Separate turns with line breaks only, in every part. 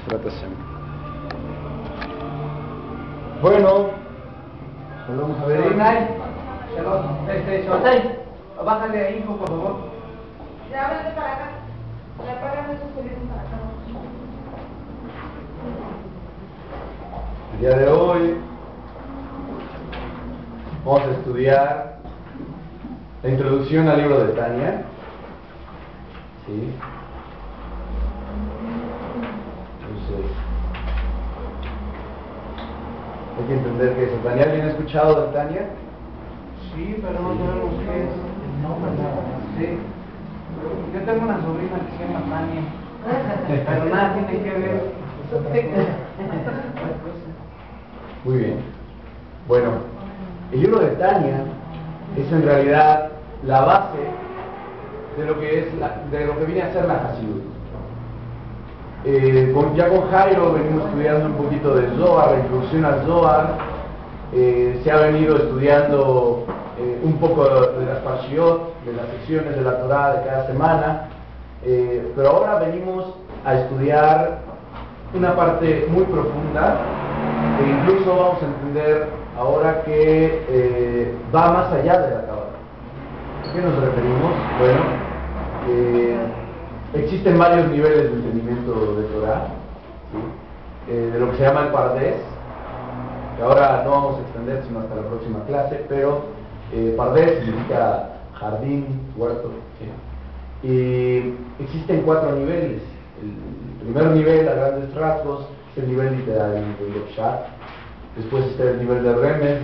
Tratación. Bueno, vamos a ver.
Shabbatai, bájale ahí, hijo, por favor.
Ya vete para acá. Ya pagan esos teléfonos para acá.
El día de hoy vamos a estudiar la introducción al libro de Tania. ¿Sí? Entonces, hay que entender que es Tania. ¿Alguien ha escuchado de Tania?
Sí, pero no sabemos qué es. No, nada. Sí. Yo tengo una sobrina que se llama Tania. Pero nada tiene que ver.
Muy bien. Bueno, el libro de Tania es en realidad la base de lo que es de lo que viene a ser la Hasidut. Ya con Jairo venimos estudiando un poquito de Zohar, la introducción al Zohar. Se ha venido estudiando un poco de las Parshiot, de las secciones de la Torah de cada semana, pero ahora venimos a estudiar una parte muy profunda, e incluso vamos a entender ahora que va más allá de la Kabbalah. ¿A qué nos referimos? Bueno, existen varios niveles de entendimiento de Torah, ¿sí? De lo que se llama el Pardes, que ahora no vamos a extender sino hasta la próxima clase, pero Pardes significa jardín, huerto, ¿sí? Y existen 4 niveles. El primer nivel, a grandes rasgos, es el nivel literal, el nivel de Pshat. Después está el nivel de Remes,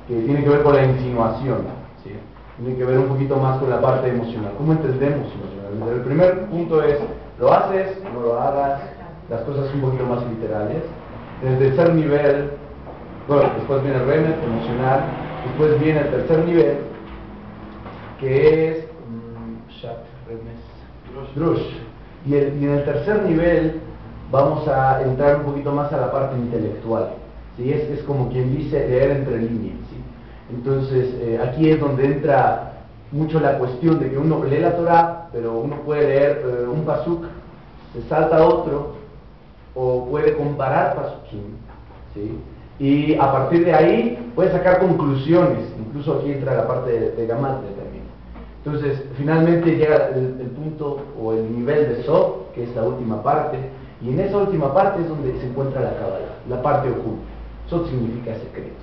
que tiene que ver con la insinuación, ¿sí? Tiene que ver un poquito más con la parte emocional. ¿Cómo entendemos emocionalmente? El primer punto es, ¿lo haces? ¿No lo hagas? Las cosas un poquito más literales. En el tercer nivel, bueno, después viene el Remes, emocional. Después viene el tercer nivel, que es Pshat, Remes, Drush. Y en el tercer nivel vamos a entrar un poquito más a la parte intelectual, ¿sí? Es como quien dice leer entre líneas, ¿sí? Entonces aquí es donde entra mucho la cuestión de que uno lee la Torah, pero uno puede leer un pasuk, se salta otro, o puede comparar pasukim, ¿sí? Y a partir de ahí puede sacar conclusiones. Incluso aquí entra la parte de Gamatria también. Entonces, finalmente llega el punto o el nivel de Sod, que es la última parte, y en esa última parte es donde se encuentra la Kabbalah, la parte oculta. Sod significa secreto,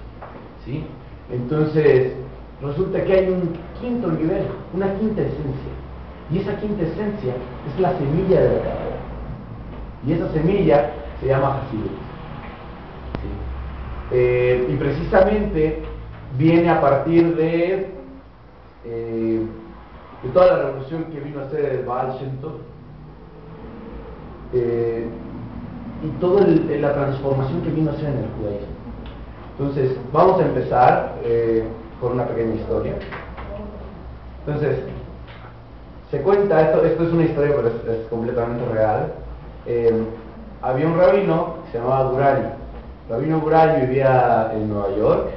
¿sí? Entonces, resulta que hay un quinto nivel, una quinta esencia, y esa quinta esencia es la semilla de la Kabbalah, y esa semilla se llama Hasidut, ¿sí? Y precisamente viene a partir de toda la revolución que vino a hacer el Baal Shem Tov, y toda la transformación que vino a hacer en el judaísmo. Entonces, vamos a empezar con una pequeña historia. Entonces, se cuenta, esto es una historia, pero es completamente real. Había un rabino que se llamaba Gurari. Rabino Gurari vivía en Nueva York,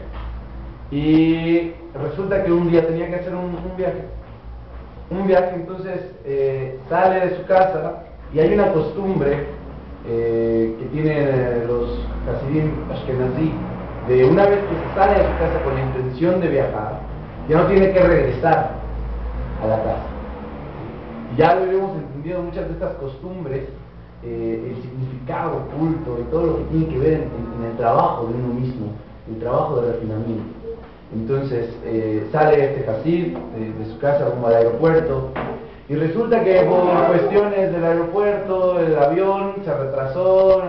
y resulta que un día tenía que hacer un viaje, entonces sale de su casa, y hay una costumbre que tienen los Hasidim Ashkenazí, de una vez que se sale de su casa con la intención de viajar, ya no tiene que regresar a la casa. Ya lo hemos entendido muchas de estas costumbres, el significado oculto y todo lo que tiene que ver en el trabajo de uno mismo, el trabajo de refinamiento. Entonces sale este Hasid de su casa rumbo al aeropuerto, y resulta que por cuestiones del aeropuerto el avión se retrasó,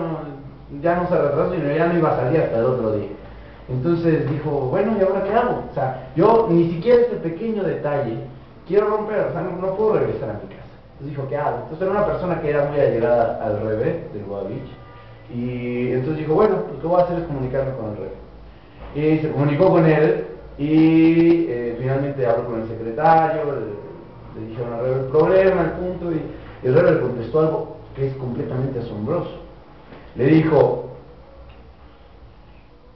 ya no se retrasó, sino ya no iba a salir hasta el otro día. Entonces dijo, bueno, ¿y ahora qué hago? O sea, yo ni siquiera este pequeño detalle quiero romper, o sea, no puedo regresar a mi casa. Entonces dijo, ¿qué hago? Entonces era una persona que era muy allegada al Rebbe del Lubavitch, y entonces dijo, bueno, pues lo que voy a hacer es comunicarme con el Rebbe. Y se comunicó con él, y finalmente habló con el secretario, le dijeron al Rebbe el problema, el punto, y el Rebbe le contestó algo que es completamente asombroso. Le dijo,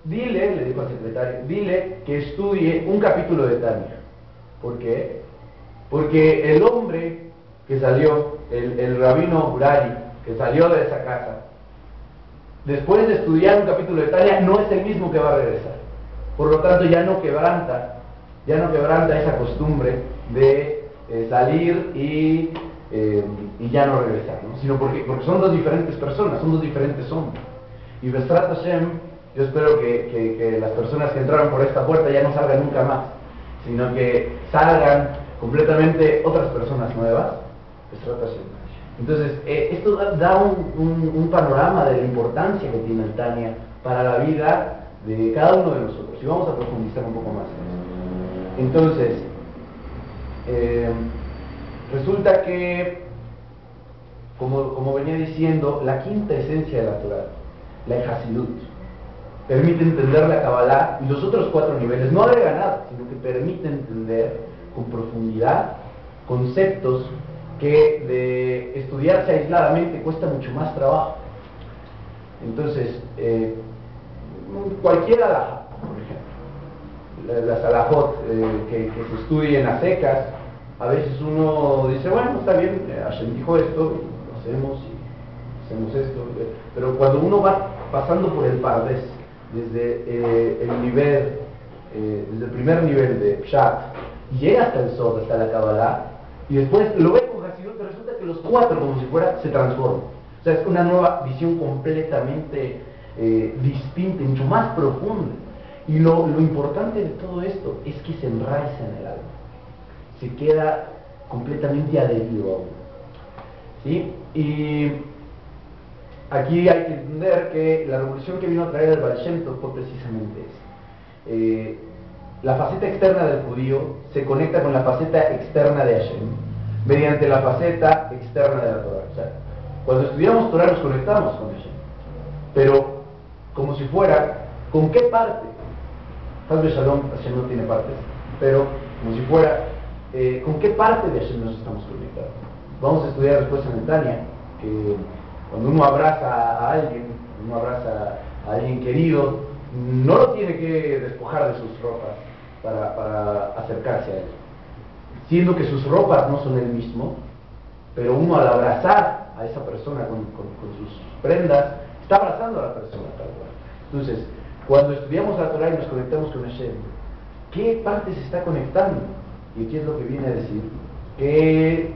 le dijo al secretario, dile que estudie un capítulo de Tania. ¿Por qué? Porque el hombre que salió, el rabino Gurari, que salió de esa casa, después de estudiar un capítulo de Tania, no es el mismo que va a regresar. Por lo tanto, ya no quebranta esa costumbre de salir y ya no regresar, ¿no? Sino porque son dos diferentes personas, son dos diferentes hombres. Y Besrat Hashem, yo espero que las personas que entraron por esta puerta ya no salgan nunca más, sino que salgan completamente otras personas nuevas. Besrat Hashem. Entonces, esto da un panorama de la importancia que tiene el Tania para la vida de cada uno de nosotros. Y vamos a profundizar un poco más en esto. Entonces, resulta que, como venía diciendo, la quinta esencia de la Torah, la Hasidut, permite entender la Kabbalah y los otros 4 niveles, no agrega nada, sino que permite entender con profundidad conceptos que de estudiarse aisladamente cuesta mucho más trabajo. Entonces, cualquier alajá, por ejemplo, las alajot que se estudien a secas, a veces uno dice, bueno, está bien, Hashem dijo esto, lo hacemos y hacemos esto, pero cuando uno va pasando por el Pardes, desde el nivel, desde el primer nivel de Pshat, y llega hasta el Sod, hasta la Kabbalah, y después lo ve con Hasidut, pero resulta que los 4, como si fuera, se transforman. O sea, es una nueva visión completamente distinta, mucho más profunda. Y lo importante de todo esto es que se enraiza en el alma, se queda completamente adherido a uno, ¿sí? Y aquí hay que entender que la revolución que vino a traer el Baal Shem Tov fue precisamente esa. La faceta externa del judío se conecta con la faceta externa de Hashem mediante la faceta externa de la Torah. O sea, cuando estudiamos Torah nos conectamos con Hashem, pero como si fuera, ¿con qué parte? Tal vez Shalom, Hashem no tiene partes, pero como si fuera, ¿con qué parte de Hashem nos estamos conectados? Vamos a estudiar después en Tania que cuando uno abraza a alguien, uno abraza a alguien querido, no lo tiene que despojar de sus ropas para acercarse a él, siendo que sus ropas no son el mismo, pero uno al abrazar a esa persona con sus prendas, está abrazando a la persona tal cual. Entonces, cuando estudiamos la Torah y nos conectamos con Hashem, ¿qué parte se está conectando? Y aquí es lo que viene a decir, que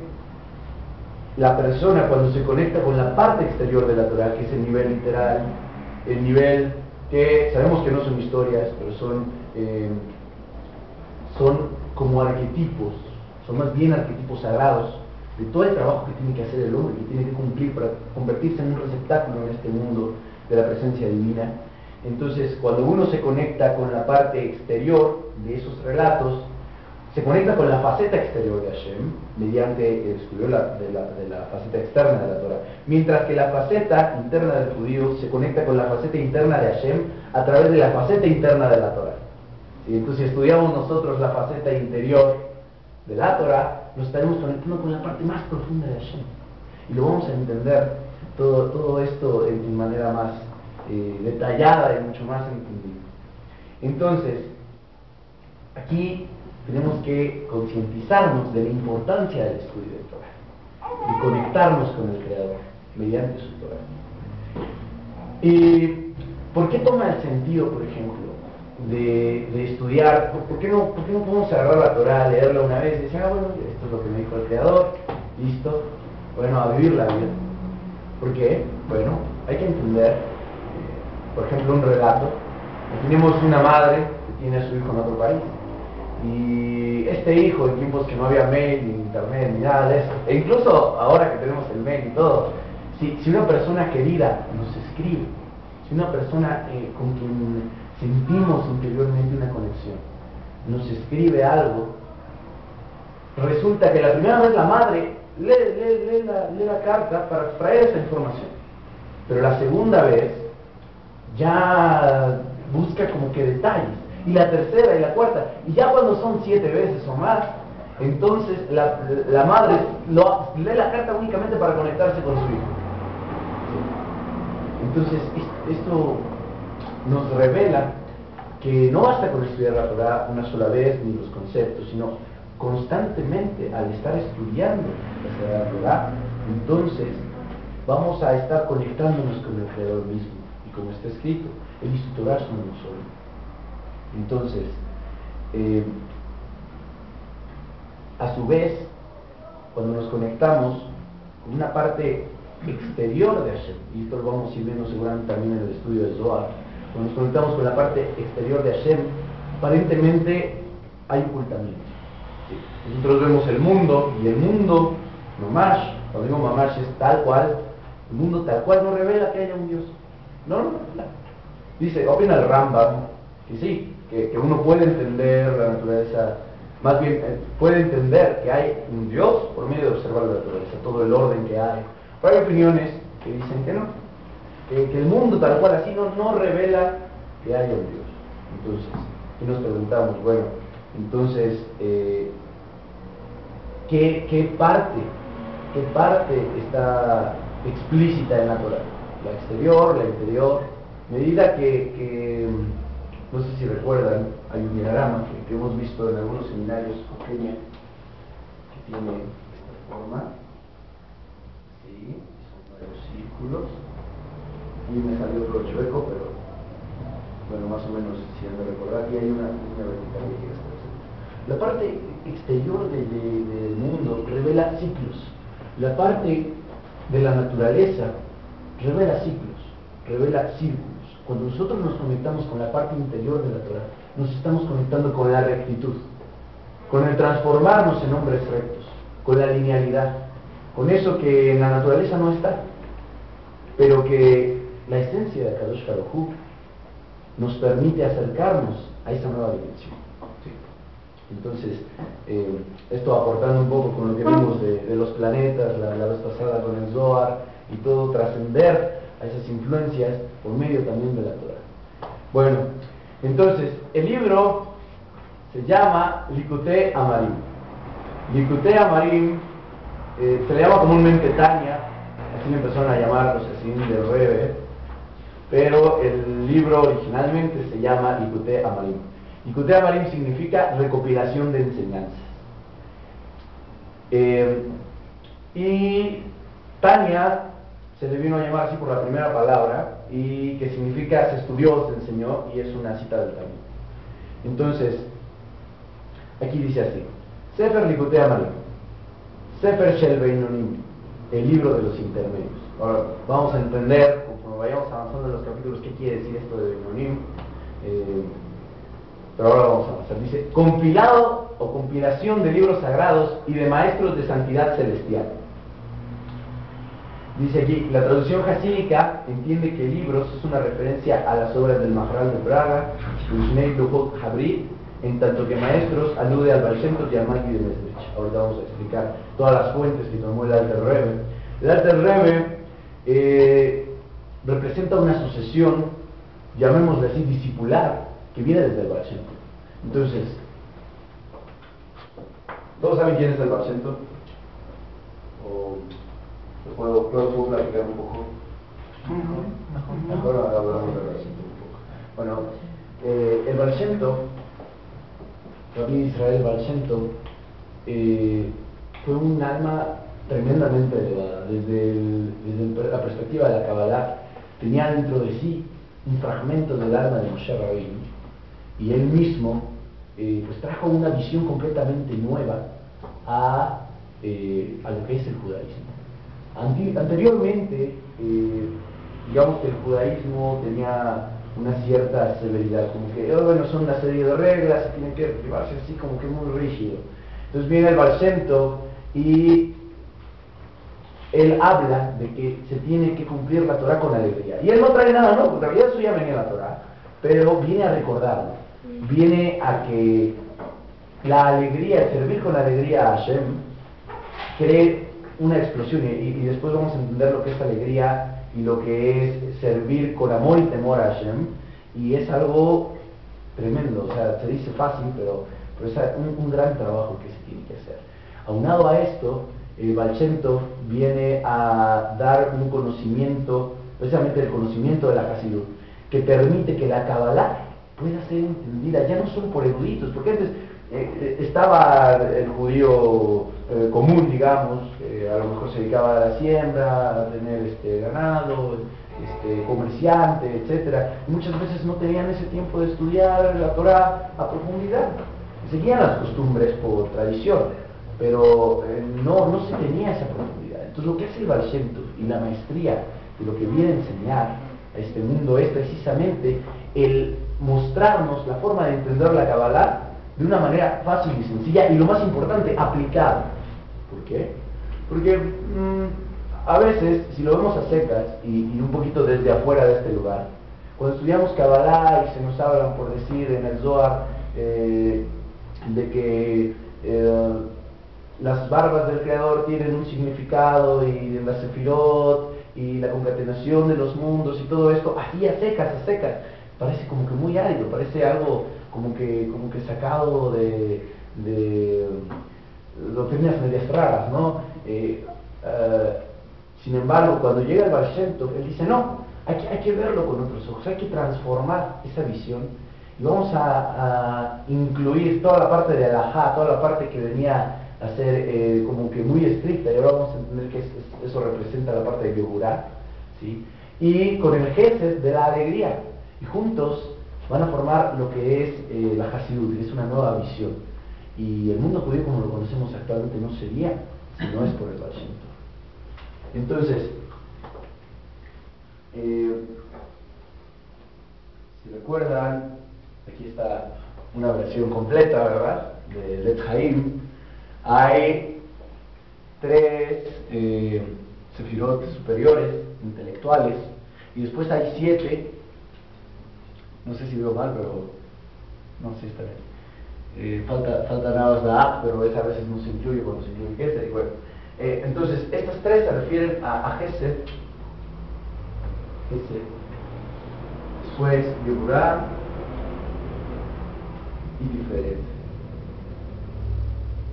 la persona cuando se conecta con la parte exterior de la Torah, que es el nivel literal, el nivel que sabemos que no son historias, pero son como arquetipos, son más bien arquetipos sagrados de todo el trabajo que tiene que hacer el hombre, que tiene que cumplir para convertirse en un receptáculo en este mundo de la presencia divina. Entonces, cuando uno se conecta con la parte exterior de esos relatos, se conecta con la faceta exterior de Hashem mediante el estudio de la faceta externa de la Torah, mientras que la faceta interna del judío se conecta con la faceta interna de Hashem a través de la faceta interna de la Torah. Y entonces, si estudiamos nosotros la faceta interior de la Torah, nos estaremos conectando con la parte más profunda de Hashem, y lo vamos a entender todo esto en manera más detallada y mucho más entendida. Entonces, aquí tenemos que concientizarnos de la importancia del estudio de Torah, de conectarnos con el Creador mediante su Torah. ¿Y por qué toma el sentido, por ejemplo, de estudiar? ¿Por qué no podemos agarrar la Torah, leerla una vez y decir, bueno, esto es lo que me dijo el Creador, listo, bueno, a vivir la vida? ¿Por qué? Bueno, hay que entender, por ejemplo, un relato. Tenemos una madre que tiene a su hijo en otro país, y este hijo, en tiempos que no había mail, ni internet, ni nada de eso, e incluso ahora que tenemos el mail y todo, si una persona querida nos escribe, si una persona con quien sentimos interiormente una conexión nos escribe algo, resulta que la primera vez la madre lee la carta para extraer esa información, pero la segunda vez ya busca como que detalles, y la tercera y la cuarta, y ya cuando son 7 veces o más, entonces la madre lee la carta únicamente para conectarse con su hijo. Entonces esto nos revela que no basta con estudiar la Torah una sola vez ni los conceptos, sino constantemente al estar estudiando la Torah, entonces vamos a estar conectándonos con el Creador mismo, como está escrito, Él y su Torah son uno solo. Entonces, a su vez, cuando nos conectamos con una parte exterior de Hashem, y esto lo vamos a ir viendo seguramente también en el estudio de Zohar, cuando nos conectamos con la parte exterior de Hashem, aparentemente hay ocultamiento. ¿Sí? Nosotros vemos el mundo, y el mundo, mamash, cuando digo mamash es tal cual, el mundo tal cual no revela que haya un Dios. No lo revela. Dice, opina el Rambam, que sí, que uno puede entender la naturaleza, más bien puede entender que hay un Dios por medio de observar la naturaleza, todo el orden que hay. Pero hay opiniones que dicen que no, que el mundo tal cual así no revela que haya un Dios. Entonces, y nos preguntamos, bueno, entonces, ¿qué parte está explícita en la Torah? La exterior, la interior. Medida que no sé si recuerdan, hay un diagrama que hemos visto en algunos seminarios con Kenia, que tiene esta forma, sí, son varios círculos, y me salió otro chueco, pero bueno, más o menos si han de recordar, aquí hay una línea vertical que llega hasta el centro. La parte exterior del mundo revela ciclos, la parte de la naturaleza revela ciclos, revela círculos. Cuando nosotros nos conectamos con la parte interior de la Torah, nos estamos conectando con la rectitud, con el transformarnos en hombres rectos, con la linealidad, con eso que en la naturaleza no está, pero que la esencia de Kadosh Baruj Hu nos permite acercarnos a esa nueva dimensión. ¿Sí? Entonces, esto aportando un poco con lo que vimos de los planetas la vez pasada con el Zohar y todo, trascender a esas influencias por medio también de la Torah. Bueno, entonces, el libro se llama Likutei Amarim. Likutei Amarim se le llama comúnmente Tanya, así le empezaron a llamar los Hasidim del Rebbe, pero el libro originalmente se llama Likutei Amarim. Likutei Amarim significa recopilación de enseñanzas. Y Tanya se le vino a llamar así por la primera palabra, y que significa se estudió, se enseñó, y es una cita del Talmud. Entonces, aquí dice así: Sefer Likutei Amarim, Sefer Shel Beinonim, el libro de los intermedios. Ahora vamos a entender, conforme vayamos avanzando en los capítulos, qué quiere decir esto de Beinonim, pero ahora vamos a avanzar. Dice, compilado o compilación de libros sagrados y de maestros de santidad celestial. Dice aquí, la traducción hasídica entiende que libros es una referencia a las obras del Maharal de Praga, Mishnei Luchot Habrit, en tanto que maestros alude al Baal Shem Tov y al Malki de Mesrich. Ahorita vamos a explicar todas las fuentes que tomó el Alter Rebbe. El Alter Rebbe representa una sucesión, llamémosle así, discipular, que viene desde el Baal Shem Tov. Entonces, ¿todos saben quién es el Baal Shem Tov? ¿O puedo platicar un poco? Mejor hablamos del Baal Shem Tov un poco. Bueno, el Baal Shem Tov, Rabbi Israel Baal Shem Tov, fue un alma tremendamente elevada. Desde la perspectiva de la Kabbalah, tenía dentro de sí un fragmento del alma de Moshe Rabbeinu, y él mismo pues trajo una visión completamente nueva a lo que es el judaísmo. Anteriormente, digamos que el judaísmo tenía una cierta severidad, como que bueno, son una serie de reglas, se tienen que llevarse así como que muy rígido. Entonces viene el Baal Shem Tov y él habla de que se tiene que cumplir la Torah con alegría. Y él no trae nada nuevo, porque en realidad eso ya venía en la Torah, pero viene a recordarlo, viene a que la alegría, el servir con alegría a Hashem, cree una explosión, y después vamos a entender lo que es alegría y lo que es servir con amor y temor a Hashem, y es algo tremendo. O sea, se dice fácil, pero es un gran trabajo que se tiene que hacer. Aunado a esto, Baal Shem Tov viene a dar un conocimiento, precisamente el conocimiento de la Hasidut, que permite que la Kabbalah pueda ser entendida ya no solo por eruditos, porque antes estaba el judío común, digamos, a lo mejor se dedicaba a la siembra, a tener ganado, comerciante, etcétera, y muchas veces no tenían ese tiempo de estudiar la Torá a profundidad. Seguían las costumbres por tradición, pero no se tenía esa profundidad. Entonces lo que hace el Baal Shem Tov y la maestría de lo que viene a enseñar a este mundo es precisamente el mostrarnos la forma de entender la Kabbalah de una manera fácil y sencilla, y lo más importante, aplicada. ¿Por qué? Porque a veces, si lo vemos a secas y un poquito desde afuera de este lugar, cuando estudiamos Kabbalah y se nos hablan, por decir, en el Zohar, de que las barbas del Creador tienen un significado, y en la Sefirot, y la concatenación de los mundos y todo esto, así a secas, parece como que muy árido, parece algo como que sacado de doctrinas medias raras, ¿no? Sin embargo, cuando llega el Baal Shem Tov, él dice, no, hay que verlo con otros ojos, hay que transformar esa visión, y vamos a incluir toda la parte de Alajá, toda la parte que venía a ser como que muy estricta, y ahora vamos a entender que eso representa la parte de Yehurá, ¿sí? Y con el Gesed de la alegría, y juntos van a formar lo que es la Hasidut, que es una nueva visión. Y el mundo judío como lo conocemos actualmente no sería si no es por el Baal Shem Tov. Entonces, si recuerdan, aquí está una versión completa, ¿verdad?, de Letz Haim. Hay 3 sefirot superiores, intelectuales, y después hay 7, no sé si veo mal, pero no sé, está bien. Falta nada más la A, pero esa a veces no se incluye cuando se incluye Gesed, y bueno. Entonces, estas 3 se refieren a Gesed, después Yehurá y Tiferet.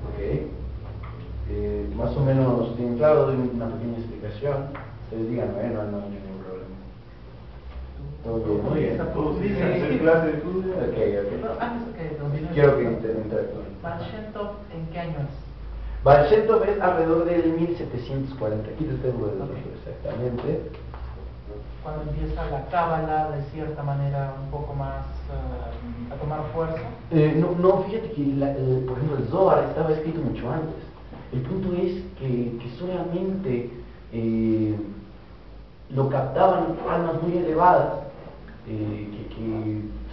¿Ok? Más o menos tienen claro, doy una pequeña explicación. Ustedes díganme, no hay ningún problema. ¿Todo bien? Muy bien.
Sí.
¿Clase de estudio? Ok.
Antes que continúe,
Quiero que interactúen.
Baal Shem Tov, ¿en qué año es?
Baal Shem Tov es alrededor del 1740. Aquí les tengo el dato exactamente.
Cuando empieza la Cábala de cierta manera un poco más a tomar fuerza.
No, fíjate que por ejemplo el Zohar estaba escrito mucho antes. El punto es que solamente lo captaban almas muy elevadas, que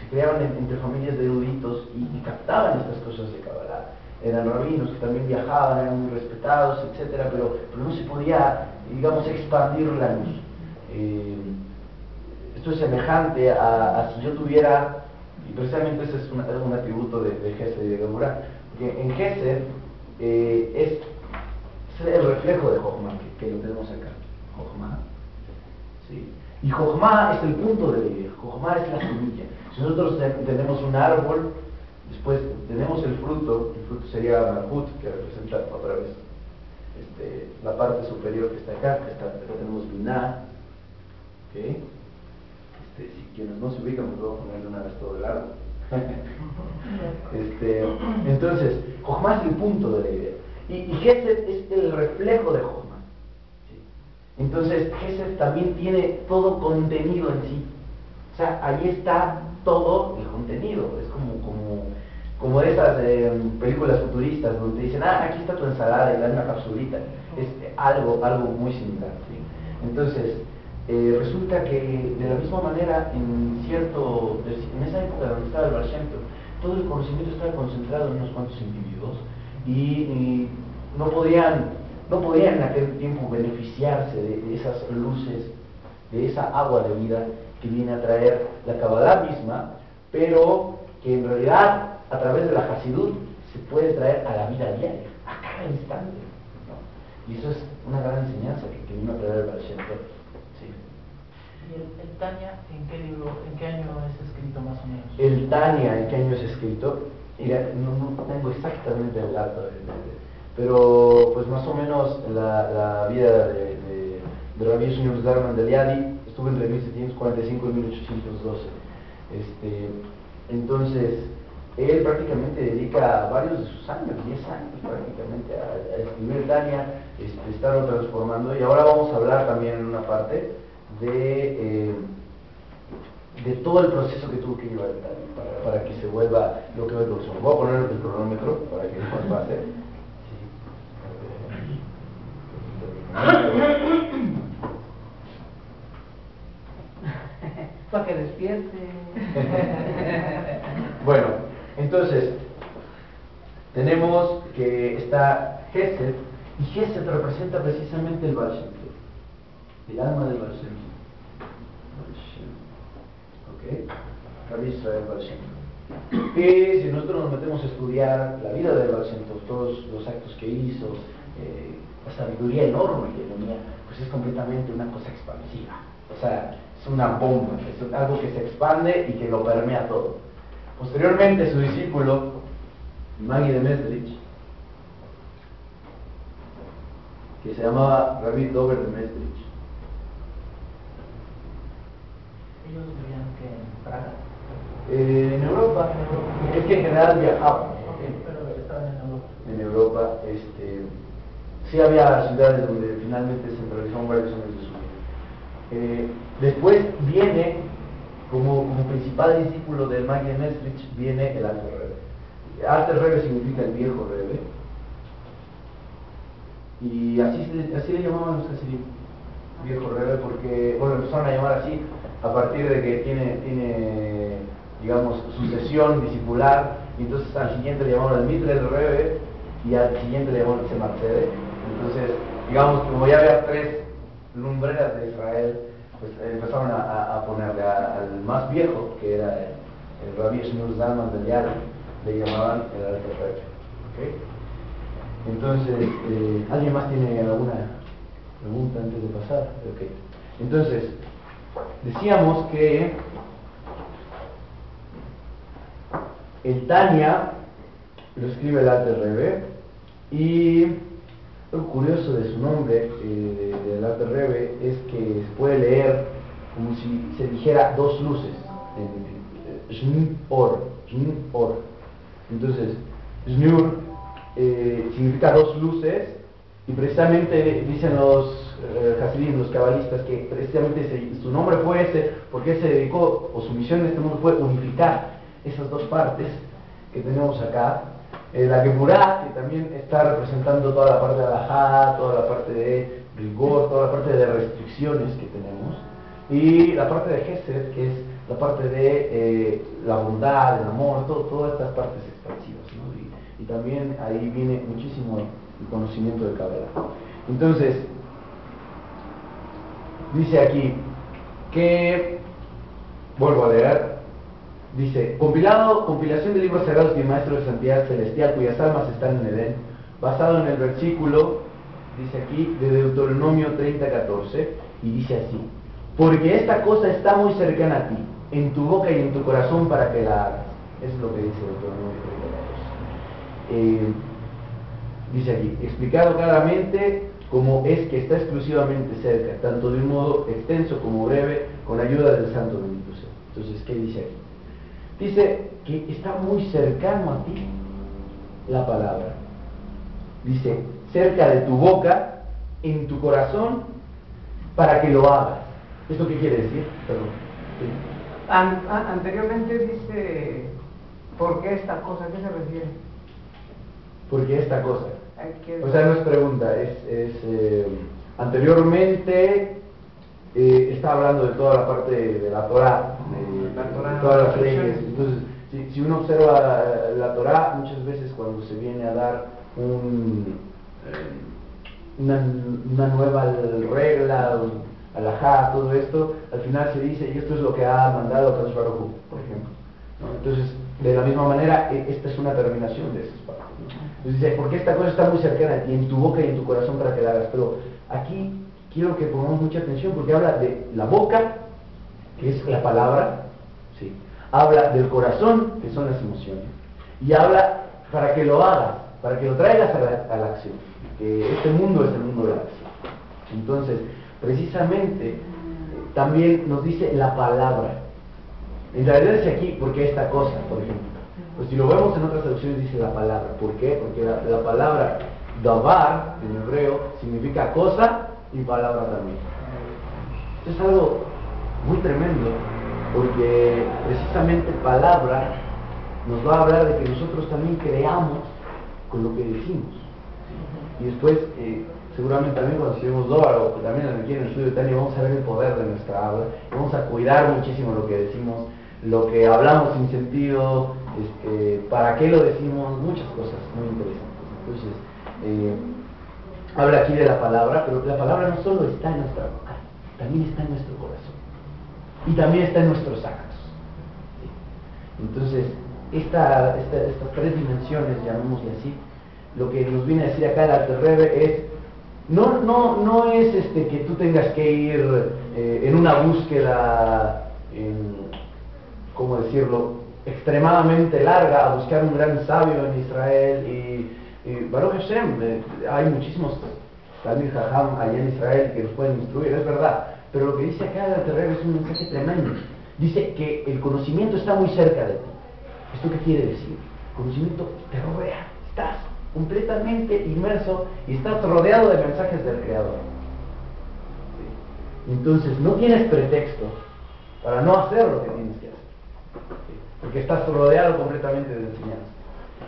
se creaban entre familias de eruditos y captaban estas cosas de Kabbalah. Eran rabinos que también viajaban, eran muy respetados, etcétera, pero no se podía, digamos, expandir la luz. Esto es semejante a si yo tuviera, y precisamente ese es un atributo de Gesed y de Gemurá, porque en Gesed es el reflejo de Jochma, que lo tenemos acá, Jochma, ¿sí? Y Jochma es el punto de la idea, Jochma es la semilla. Si nosotros tenemos un árbol, después tenemos el fruto sería Malhut, que representa otra vez la parte superior que está acá, acá tenemos Binah, ¿okay? Si quienes no se ubican, pues voy a poner de una vez todo el árbol. Entonces, Jochma es el punto de la idea. Y Gesed es el reflejo de Jochma, ¿sí? Entonces, Gesed también tiene todo contenido en sí. O sea, ahí está todo el contenido. Es como de esas películas futuristas donde dicen, aquí está tu ensalada y dan una capsulita. Es algo muy similar, ¿sí? Entonces, resulta que de la misma manera en esa época donde estaba el Baal Shem Tov, todo el conocimiento estaba concentrado en unos cuantos individuos y no podían en aquel tiempo beneficiarse de esas luces, de esa agua de vida que viene a traer la Kabbalah misma, pero que en realidad a través de la Hasidut se puede traer a la vida diaria, a cada instante, ¿no? Y eso es una gran enseñanza que vino a traer el Baal Shem Tov. Sí.
¿Y el Tanya en qué año es escrito más o menos?
El Tanya, ¿en qué año es escrito? Mira, no tengo exactamente el dato, pero pues más o menos la vida de Rabbi Shimon Zalman de Liadi estuvo entre 1745 y 1812. Entonces, él prácticamente dedica varios de sus años, 10 años prácticamente, a escribir Tanya, estarlo transformando. Y ahora vamos a hablar también en una parte de todo el proceso que tuvo que llevar el Tania para que se vuelva lo que hoy conocemos. Voy a poner el cronómetro para que no nos pase.
Para que despierte.
Bueno, entonces tenemos que está Gesed, y Gesed representa precisamente el Baal Shem Tov, el alma del Baal Shem Tov. ¿Ok? Rabbi Israel Baal Shem Tov. Y si nosotros nos metemos a estudiar la vida del Baal Shem Tov, todos los actos que hizo, la sabiduría enorme que tenía, pues es completamente una cosa expansiva. O sea, es una bomba, es algo que se expande y que lo permea todo. Posteriormente, su discípulo, Magui de Mesrich, que se llamaba Rabbi Dober de Mesrich.
¿Ellos vivían que en Praga?
En Europa, es que en general viajaban.
Pero estaban en Europa.
En Europa, sí había ciudades donde finalmente se centralizaron varios años de su vida. Después viene, como principal discípulo del Magui de Mesrich, viene el Alter Rebbe. Alter Rebbe significa el viejo Rebbe. Y así le llamaban los Hasidim, viejo Rebbe, porque, bueno, empezaron a llamar así a partir de que tiene digamos, sucesión discipular, y entonces al siguiente le llamaron el Mitre del Rebbe, y al siguiente le llamaron el Semarcede. Entonces, digamos, como ya había tres lumbreras de Israel, pues empezaron a ponerle al más viejo, que era el Rabbi Shneur Zalman del Yad, le llamaban el Alter Rebbe. ¿Okay? Entonces, ¿alguien más tiene alguna pregunta antes de pasar? Okay. Entonces, decíamos que el Tania lo escribe el Alter Rebbe, y lo curioso de su nombre, del Alter Rebbe, es que se puede leer como si se dijera dos luces, Shnur Or. Entonces, Shnur significa dos luces, y precisamente dicen los Hasidim, los cabalistas, que precisamente su nombre fue ese porque él se dedicó, o su misión en este mundo fue unificar esas dos partes que tenemos acá. La Gemurá, que también está representando toda la parte de Alajá, toda la parte de rigor, toda la parte de restricciones que tenemos, y la parte de Gesed, que es la parte de la bondad, el amor, todas estas partes expansivas, ¿no? Y también ahí viene muchísimo el conocimiento de Kabbalah. Entonces, dice aquí que, vuelvo a leer, dice: compilación de libros sagrados y maestros de santidad celestial cuyas almas están en Edén, basado en el versículo, dice aquí, de Deuteronomio 30:14, y dice así: porque esta cosa está muy cercana a ti, en tu boca y en tu corazón, para que la hagas. Eso es lo que dice Deuteronomio 30:14. Dice aquí, explicado claramente como es que está exclusivamente cerca, tanto de un modo extenso como breve, con ayuda del Santo Bendito sea. Entonces, ¿qué dice aquí? Dice que está muy cercano a ti la palabra. Dice, cerca de tu boca, en tu corazón, para que lo hagas. ¿Esto qué quiere decir? Perdón. Sí.
Anteriormente dice, ¿por qué esta cosa? ¿A qué se refiere?
Porque esta cosa. O sea, no es pregunta, anteriormente está hablando de toda la parte de la Torah, de todas las leyes. Entonces, si uno observa la Torah, muchas veces cuando se viene a dar una nueva regla, alajá, todo esto, al final se dice, y esto es lo que ha mandado Kadosh Baruj Hu, por ejemplo, ¿no? Entonces, de la misma manera, esta es una terminación de esas partes, ¿no? Entonces dice, porque esta cosa está muy cercana a ti, en tu boca y en tu corazón, para que la hagas. Pero aquí quiero que pongamos mucha atención, porque habla de la boca, que es la palabra, ¿sí? Habla del corazón, que son las emociones, y habla para que lo hagas, para que lo traigas a la acción, que este mundo es el mundo de la acción. Entonces, precisamente, también nos dice la palabra. En realidad dice aquí, porque esta cosa, por ejemplo. Pues si lo vemos en otras traducciones dice la palabra. ¿Por qué? Porque la palabra davar en hebreo significa cosa y palabra también. Esto es algo muy tremendo, porque precisamente palabra nos va a hablar de que nosotros también creamos con lo que decimos. Y después, seguramente también cuando estudiemos Zohar, o también aquí en el estudio de Tania, vamos a ver el poder de nuestra habla, vamos a cuidar muchísimo lo que decimos, lo que hablamos sin sentido, para qué lo decimos, muchas cosas muy interesantes. Entonces, habla aquí de la palabra, pero la palabra no solo está en nuestra boca, también está en nuestro corazón. Y también está en nuestros actos. ¿Sí? Entonces, estas tres dimensiones, llamémosle así, lo que nos viene a decir acá el Alter Rebbe es, no es que tú tengas que ir en una búsqueda, ¿cómo decirlo?, extremadamente larga, a buscar un gran sabio en Israel, y Baruch Hashem, hay muchísimos Talmid Jajam allá en Israel que nos pueden instruir, es verdad, pero lo que dice acá el Alter Rebbe es un mensaje tremendo. Dice que el conocimiento está muy cerca de ti. ¿Esto qué quiere decir? El conocimiento te rodea, estás completamente inmerso y estás rodeado de mensajes del Creador. ¿Sí? Entonces no tienes pretexto para no hacer lo que tienes que hacer, ¿sí? Porque estás rodeado completamente de enseñanza.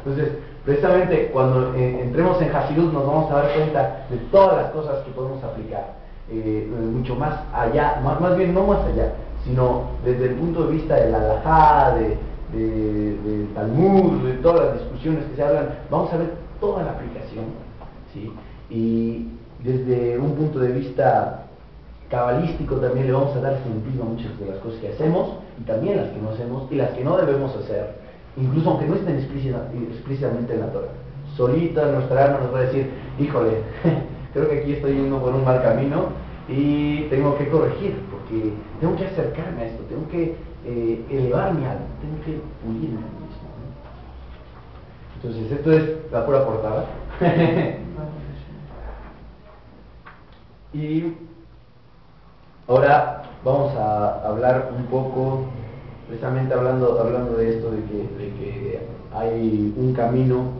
Entonces, precisamente cuando entremos en Hasidut nos vamos a dar cuenta de todas las cosas que podemos aplicar, mucho más allá, más bien no más allá, sino desde el punto de vista de la halajá, de Talmud, de todas las discusiones que se hablan, vamos a ver toda la aplicación, ¿sí? Y desde un punto de vista cabalístico también le vamos a dar sentido a muchas de las cosas que hacemos, y también las que no hacemos y las que no debemos hacer, incluso aunque no estén explícitamente en la Torah. Solita nuestra alma nos va a decir, híjole, creo que aquí estoy yendo por un mal camino y tengo que corregir, porque tengo que acercarme a esto, tengo que elevar mi alma, tengo que pulirme a mí mismo, ¿no? Entonces, esto es la pura portada. Y ahora vamos a hablar un poco, precisamente hablando de esto, de que hay un camino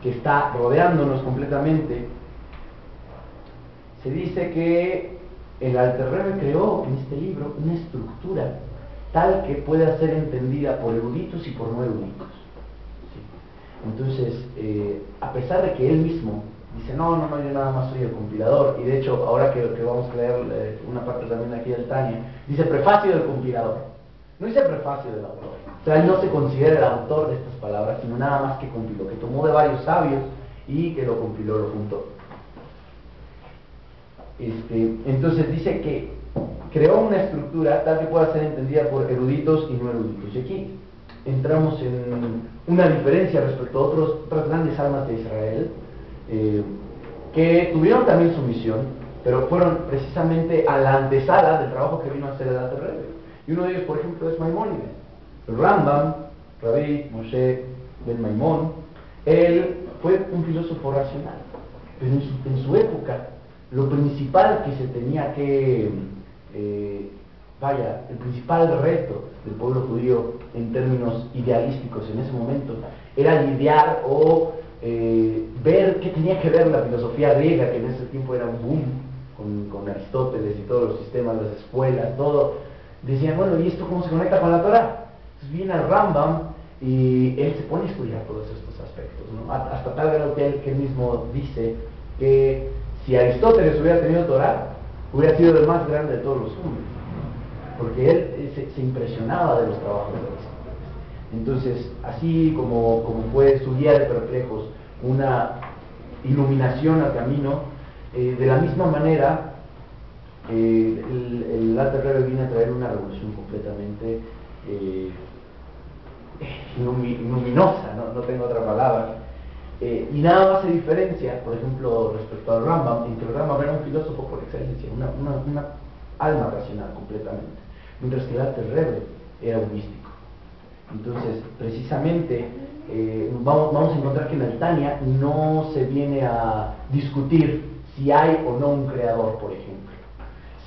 que está rodeándonos completamente. Se dice que el Alter Rebbe creó en este libro una estructura tal que pueda ser entendida por eruditos y por no eruditos. ¿Sí? Entonces, a pesar de que él mismo dice, no, yo nada más soy el compilador, y de hecho, ahora que vamos a leer una parte también aquí del Tania, dice prefacio del compilador, no dice prefacio del autor. O sea, él no se considera el autor de estas palabras, sino nada más que compiló, que tomó de varios sabios y que lo compiló, lo juntó. Entonces dice que creó una estructura tal que pueda ser entendida por eruditos y no eruditos. Y aquí entramos en una diferencia respecto a otras grandes almas de Israel, que tuvieron también su misión, pero fueron precisamente a la antesala del trabajo que vino a hacer el Alter Rebbe. Y uno de ellos, por ejemplo, es Maimónides. El Rambam, Rabbi Moshe ben Maimón, él fue un filósofo racional, pero en su época lo principal que se tenía que, el principal reto del pueblo judío en términos idealísticos en ese momento era lidiar o ver qué tenía que ver la filosofía griega, que en ese tiempo era un boom, con Aristóteles y todos los sistemas, las escuelas, todo. Decían, bueno, ¿y esto cómo se conecta con la Torah? Entonces viene el Rambam y él se pone a estudiar todos estos aspectos, ¿no? Hasta tal grado que él mismo dice que si Aristóteles hubiera tenido Torah, hubiera sido el más grande de todos los hombres, porque él se impresionaba de los trabajos de Aristóteles. Entonces, así como fue su guía de perplejos, una iluminación al camino, de la misma manera, el Alter Rebbe viene a traer una revolución completamente luminosa, no tengo otra palabra. Y nada más se diferencia, por ejemplo, respecto al Rambam, en que el Rambam era un filósofo por excelencia, una alma racional completamente, mientras que el Alter Rebbe era un místico. Entonces, precisamente, vamos a encontrar que en el Tania no se viene a discutir si hay o no un creador, por ejemplo,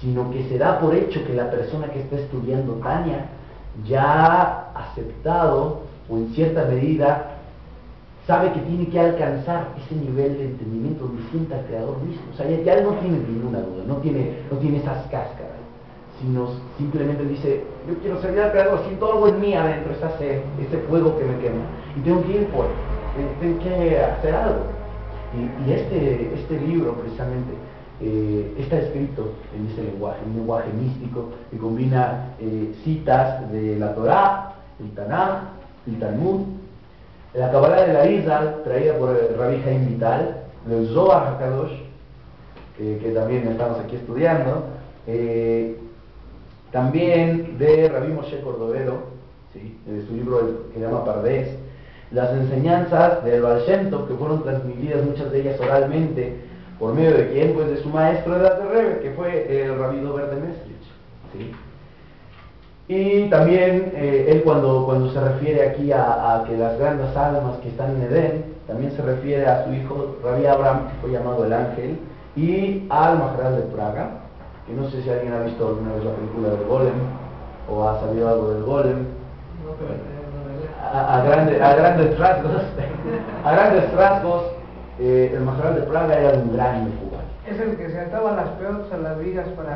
sino que se da por hecho que la persona que está estudiando Tania ya ha aceptado, o en cierta medida sabe que tiene que alcanzar ese nivel de entendimiento donde sienta al Creador mismo. O sea, ya él no tiene ninguna duda, no tiene esas cáscaras, sino simplemente dice, yo quiero servir al Creador, siento algo en mí adentro, esa sed, ese fuego que me quema, y tengo que ir por, tengo que hacer algo. Y este libro, precisamente, está escrito en ese lenguaje, un lenguaje místico que combina citas de la Torá, el Tanaj, el Talmud, la Kabbalah de la Rizal, traída por el Rabbi Haim Vital, del Zohar HaKadosh, que también estamos aquí estudiando, también de Rabbi Moshe Cordovero, ¿sí? Su libro que se llama Pardes, las enseñanzas del Baal Shem Tov, que fueron transmitidas muchas de ellas oralmente, ¿por medio de quién? Pues de su maestro de Alter Rebbe, que fue el Rabbi Dober de Mesrich, ¿sí? Y también él cuando se refiere aquí a que las grandes almas que están en Edén, también se refiere a su hijo Rabbi Abraham, que fue llamado el ángel, y al Maharal de Praga, que no sé si alguien ha visto alguna vez la película del Golem, o ha sabido algo del Golem. A grandes rasgos, el Maharal de Praga era un gran Mejubal.
Es el que se ataba las pelotas a las vigas para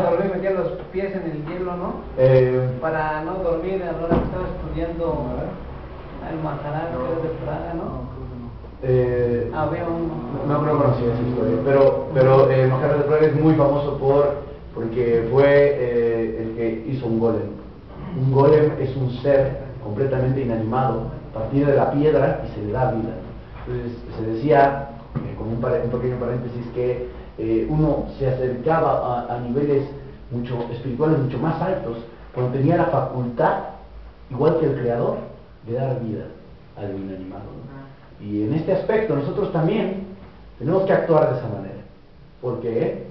no dormir, metía los pies en el hielo, ¿no? Para no dormir a la hora que estaba estudiando el Maharal de Praga, ¿no? Había
no conocía esa historia, pero el Maharal de Praga es muy famoso porque fue el que hizo un golem. Un golem es un ser completamente inanimado, a partir de la piedra, y se le da vida. Entonces se decía, como un pequeño paréntesis, que uno se acercaba a niveles espirituales mucho más altos cuando tenía la facultad, igual que el Creador, de dar vida al inanimado, ¿no? Y en este aspecto nosotros también tenemos que actuar de esa manera. ¿Por qué?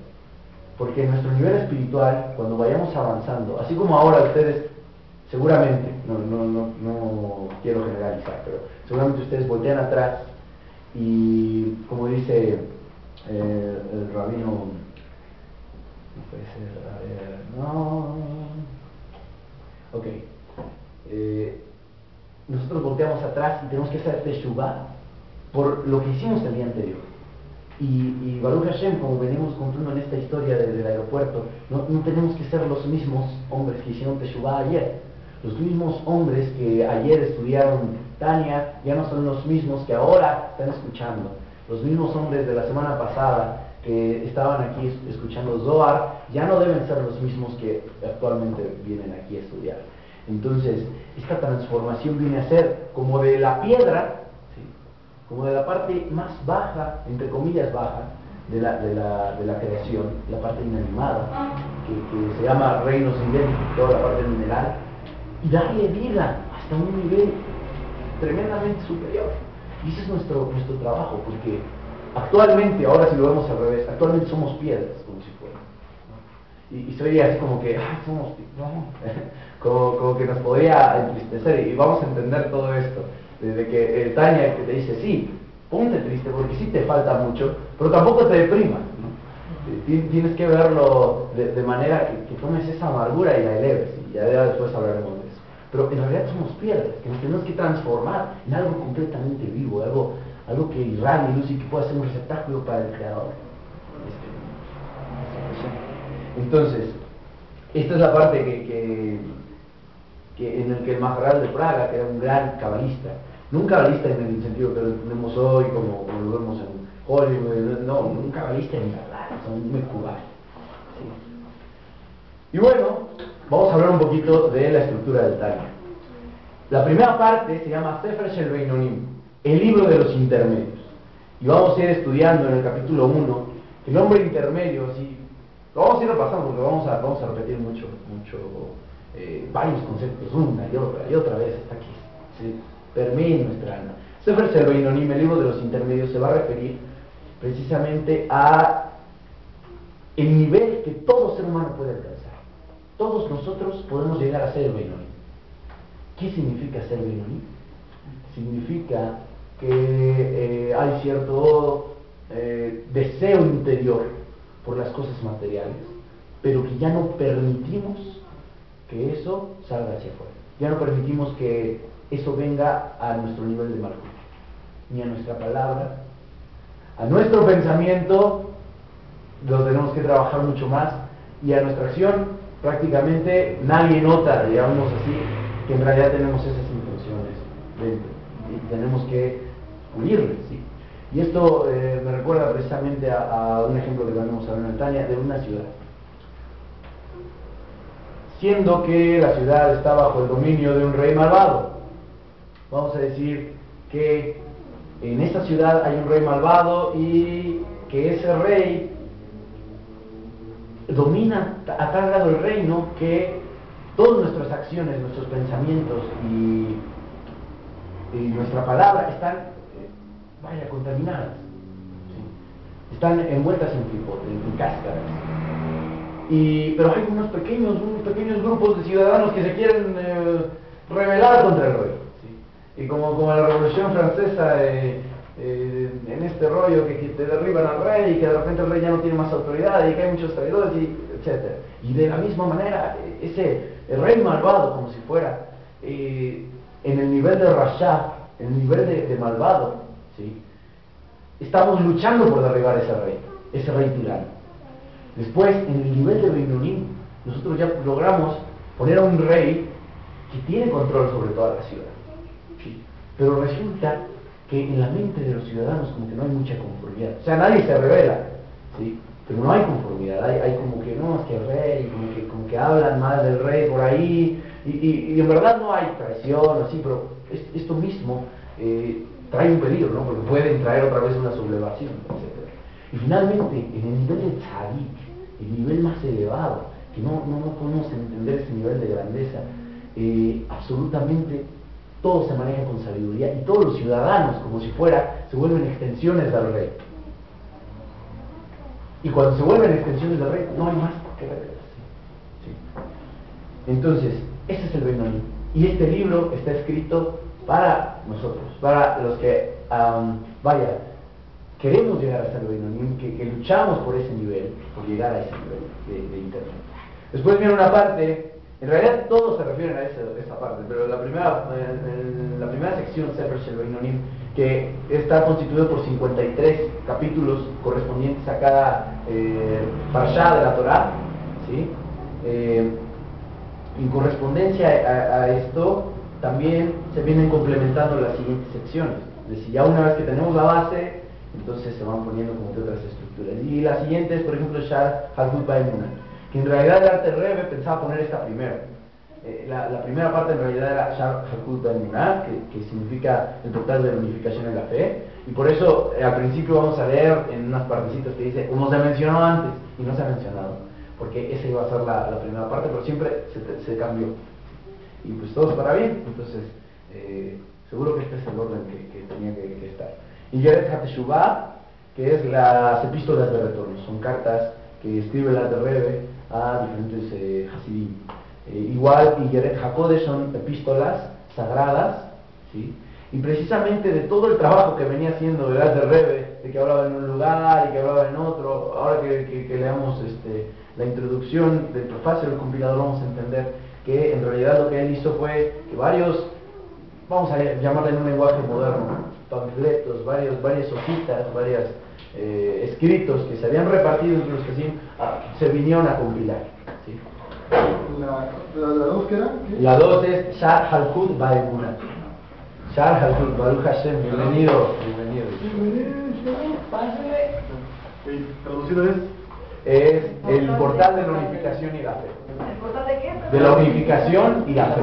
Porque en nuestro nivel espiritual, cuando vayamos avanzando, así como ahora ustedes seguramente, no quiero generalizar, pero seguramente ustedes voltean atrás y, como dice el rabino, no puede ser, nosotros volteamos atrás y tenemos que hacer teshuvah por lo que hicimos el día anterior. Y Baruch Hashem, como venimos contando en esta historia del aeropuerto, no tenemos que ser los mismos hombres que hicieron teshuvah ayer. Los mismos hombres que ayer estudiaron Tania ya no son los mismos que ahora están escuchando. Los mismos hombres de la semana pasada que estaban aquí escuchando Zohar ya no deben ser los mismos que actualmente vienen aquí a estudiar. Entonces, esta transformación viene a ser como de la piedra, ¿sí? Como de la parte más baja, entre comillas baja, de la creación, la parte inanimada, que se llama reino sintético, toda la parte mineral, y darle vida hasta un nivel tremendamente superior. Y ese es nuestro trabajo, porque actualmente, ahora si lo vemos al revés, actualmente somos piedras, como si fuera, ¿no? Y se oye así como que, somos piedras, como que nos podría entristecer, y vamos a entender todo esto, desde que el Tania que te dice, sí, ponte triste, porque sí te falta mucho, pero tampoco te deprimas, ¿no? Tienes que verlo de manera que tomes esa amargura y la eleves, y ya después hablaremos de eso. Pero en realidad somos piedras, que nos tenemos que transformar en algo completamente vivo, algo que irradie luz y que pueda ser un receptáculo para el Creador. Entonces, esta es la parte que en el que el Maharal de Praga, que era un gran cabalista, no un cabalista en el sentido que lo tenemos hoy, como lo vemos en Hollywood, no, un cabalista en verdad, son muy cubanos. ¿Sí? Y bueno, vamos a hablar un poquito de la estructura del Tanya. La primera parte se llama Sefer Shel Beinonim, el libro de los intermedios. Y vamos a ir estudiando en el capítulo 1 el hombre intermedio, así, lo vamos a ir repasando porque vamos a repetir mucho varios conceptos, una y otra vez hasta que se permee en nuestra alma. Sefer Shel Beinonim, el libro de los intermedios, se va a referir precisamente a el nivel que todo ser humano puede alcanzar. Todos nosotros podemos llegar a ser Beinonim. ¿Qué significa ser Beinonim? Significa que hay cierto deseo interior por las cosas materiales, pero que ya no permitimos que eso salga hacia afuera. Ya no permitimos que eso venga a nuestro nivel de malhut. ni a nuestra palabra. A nuestro pensamiento lo tenemos que trabajar mucho más, y a nuestra acción prácticamente nadie nota, digamos así, que en realidad tenemos esas intenciones dentro, y tenemos que huirles, ¿sí? Y esto me recuerda precisamente a un ejemplo que tenemos ahora en Tania, de una ciudad. Siendo que la ciudad está bajo el dominio de un rey malvado, vamos a decir que en esta ciudad hay un rey malvado y que ese rey domina a tal grado el reino que todas nuestras acciones, nuestros pensamientos y nuestra palabra están, contaminadas, ¿sí? Están envueltas en pipote, en cáscaras. Pero hay unos pequeños grupos de ciudadanos que se quieren rebelar contra el rey, ¿sí? Y como la Revolución Francesa, en este rollo que te derriban al rey y que de repente el rey ya no tiene más autoridad y que hay muchos traidores, etc. Y de la misma manera, el rey malvado, como si fuera, en el nivel de Rasha, en el nivel de malvado, ¿sí? Estamos luchando por derribar ese rey tirano. Después, en el nivel de Beinonim, nosotros ya logramos poner a un rey que tiene control sobre toda la ciudad, ¿sí? Pero resulta que en la mente de los ciudadanos como que no hay mucha conformidad. O sea, nadie se revela, ¿sí? Pero no hay conformidad, hay como que no, es que el rey, como que hablan mal del rey por ahí, y en verdad no hay traición, así, pero esto mismo trae un peligro, ¿no? Porque pueden traer otra vez una sublevación, etc. Y finalmente, en el nivel de tzadik, el nivel más elevado, que no podemos entender ese nivel de grandeza, absolutamente todo se maneja con sabiduría, y todos los ciudadanos, como si fuera, se vuelven extensiones del rey. Y cuando se vuelven extensiones del rey, no hay más que rebelarse, ¿sí? Entonces, ese es el Beinonim. Y este libro está escrito para nosotros, para los que, queremos llegar a ser Beinonim, que luchamos por ese nivel, por llegar a ese nivel de internet. Después viene una parte. En realidad todos se refieren a esa parte, pero la primera sección, Sefer Shel Beinonim, que está constituido por 53 capítulos correspondientes a cada parashá de la Torá, ¿sí? En correspondencia a esto, también se vienen complementando las siguientes secciones. Es decir, ya una vez que tenemos la base, entonces se van poniendo como que otras estructuras. Y la siguiente es, por ejemplo, Shar Halkut Ba'emunah, que en realidad el Alter Rebbe pensaba poner esta primero. La primera parte en realidad era Shar Halkut Ba'emunah, que significa el portal de la unificación en la fe, y por eso al principio vamos a leer en unas partecitas que dice, como se mencionó antes, y no se ha mencionado, porque esa iba a ser la primera parte, pero siempre se cambió. Y pues todo para bien, entonces seguro que este es el orden que tenía que estar. Y Yeret HaTeshuvah, que es las epístolas de retorno, son cartas que escribe el Alter Rebbe a diferentes Hasidim. Igual, y Yeret HaKodesh son epístolas sagradas, ¿sí? Y precisamente de todo el trabajo que venía haciendo el Alter Rebbe, de que hablaba en un lugar y que hablaba en otro, ahora que leamos la introducción del prefacio del compilador, vamos a entender que en realidad lo que él hizo fue que varios, vamos a llamarle en un lenguaje moderno, panfletos, varias hojitas, varios escritos que se habían repartido entre los que se vinieron a compilar, ¿sí?
¿La dos qué era? ¿Qué?
La 2 es Shar Halkut Ba'emunah. Shar Halkut, Baruch Hashem, bienvenido.
Traducido
Es el portal de la unificación y la fe.
¿El portal de qué?
De la unificación y la fe.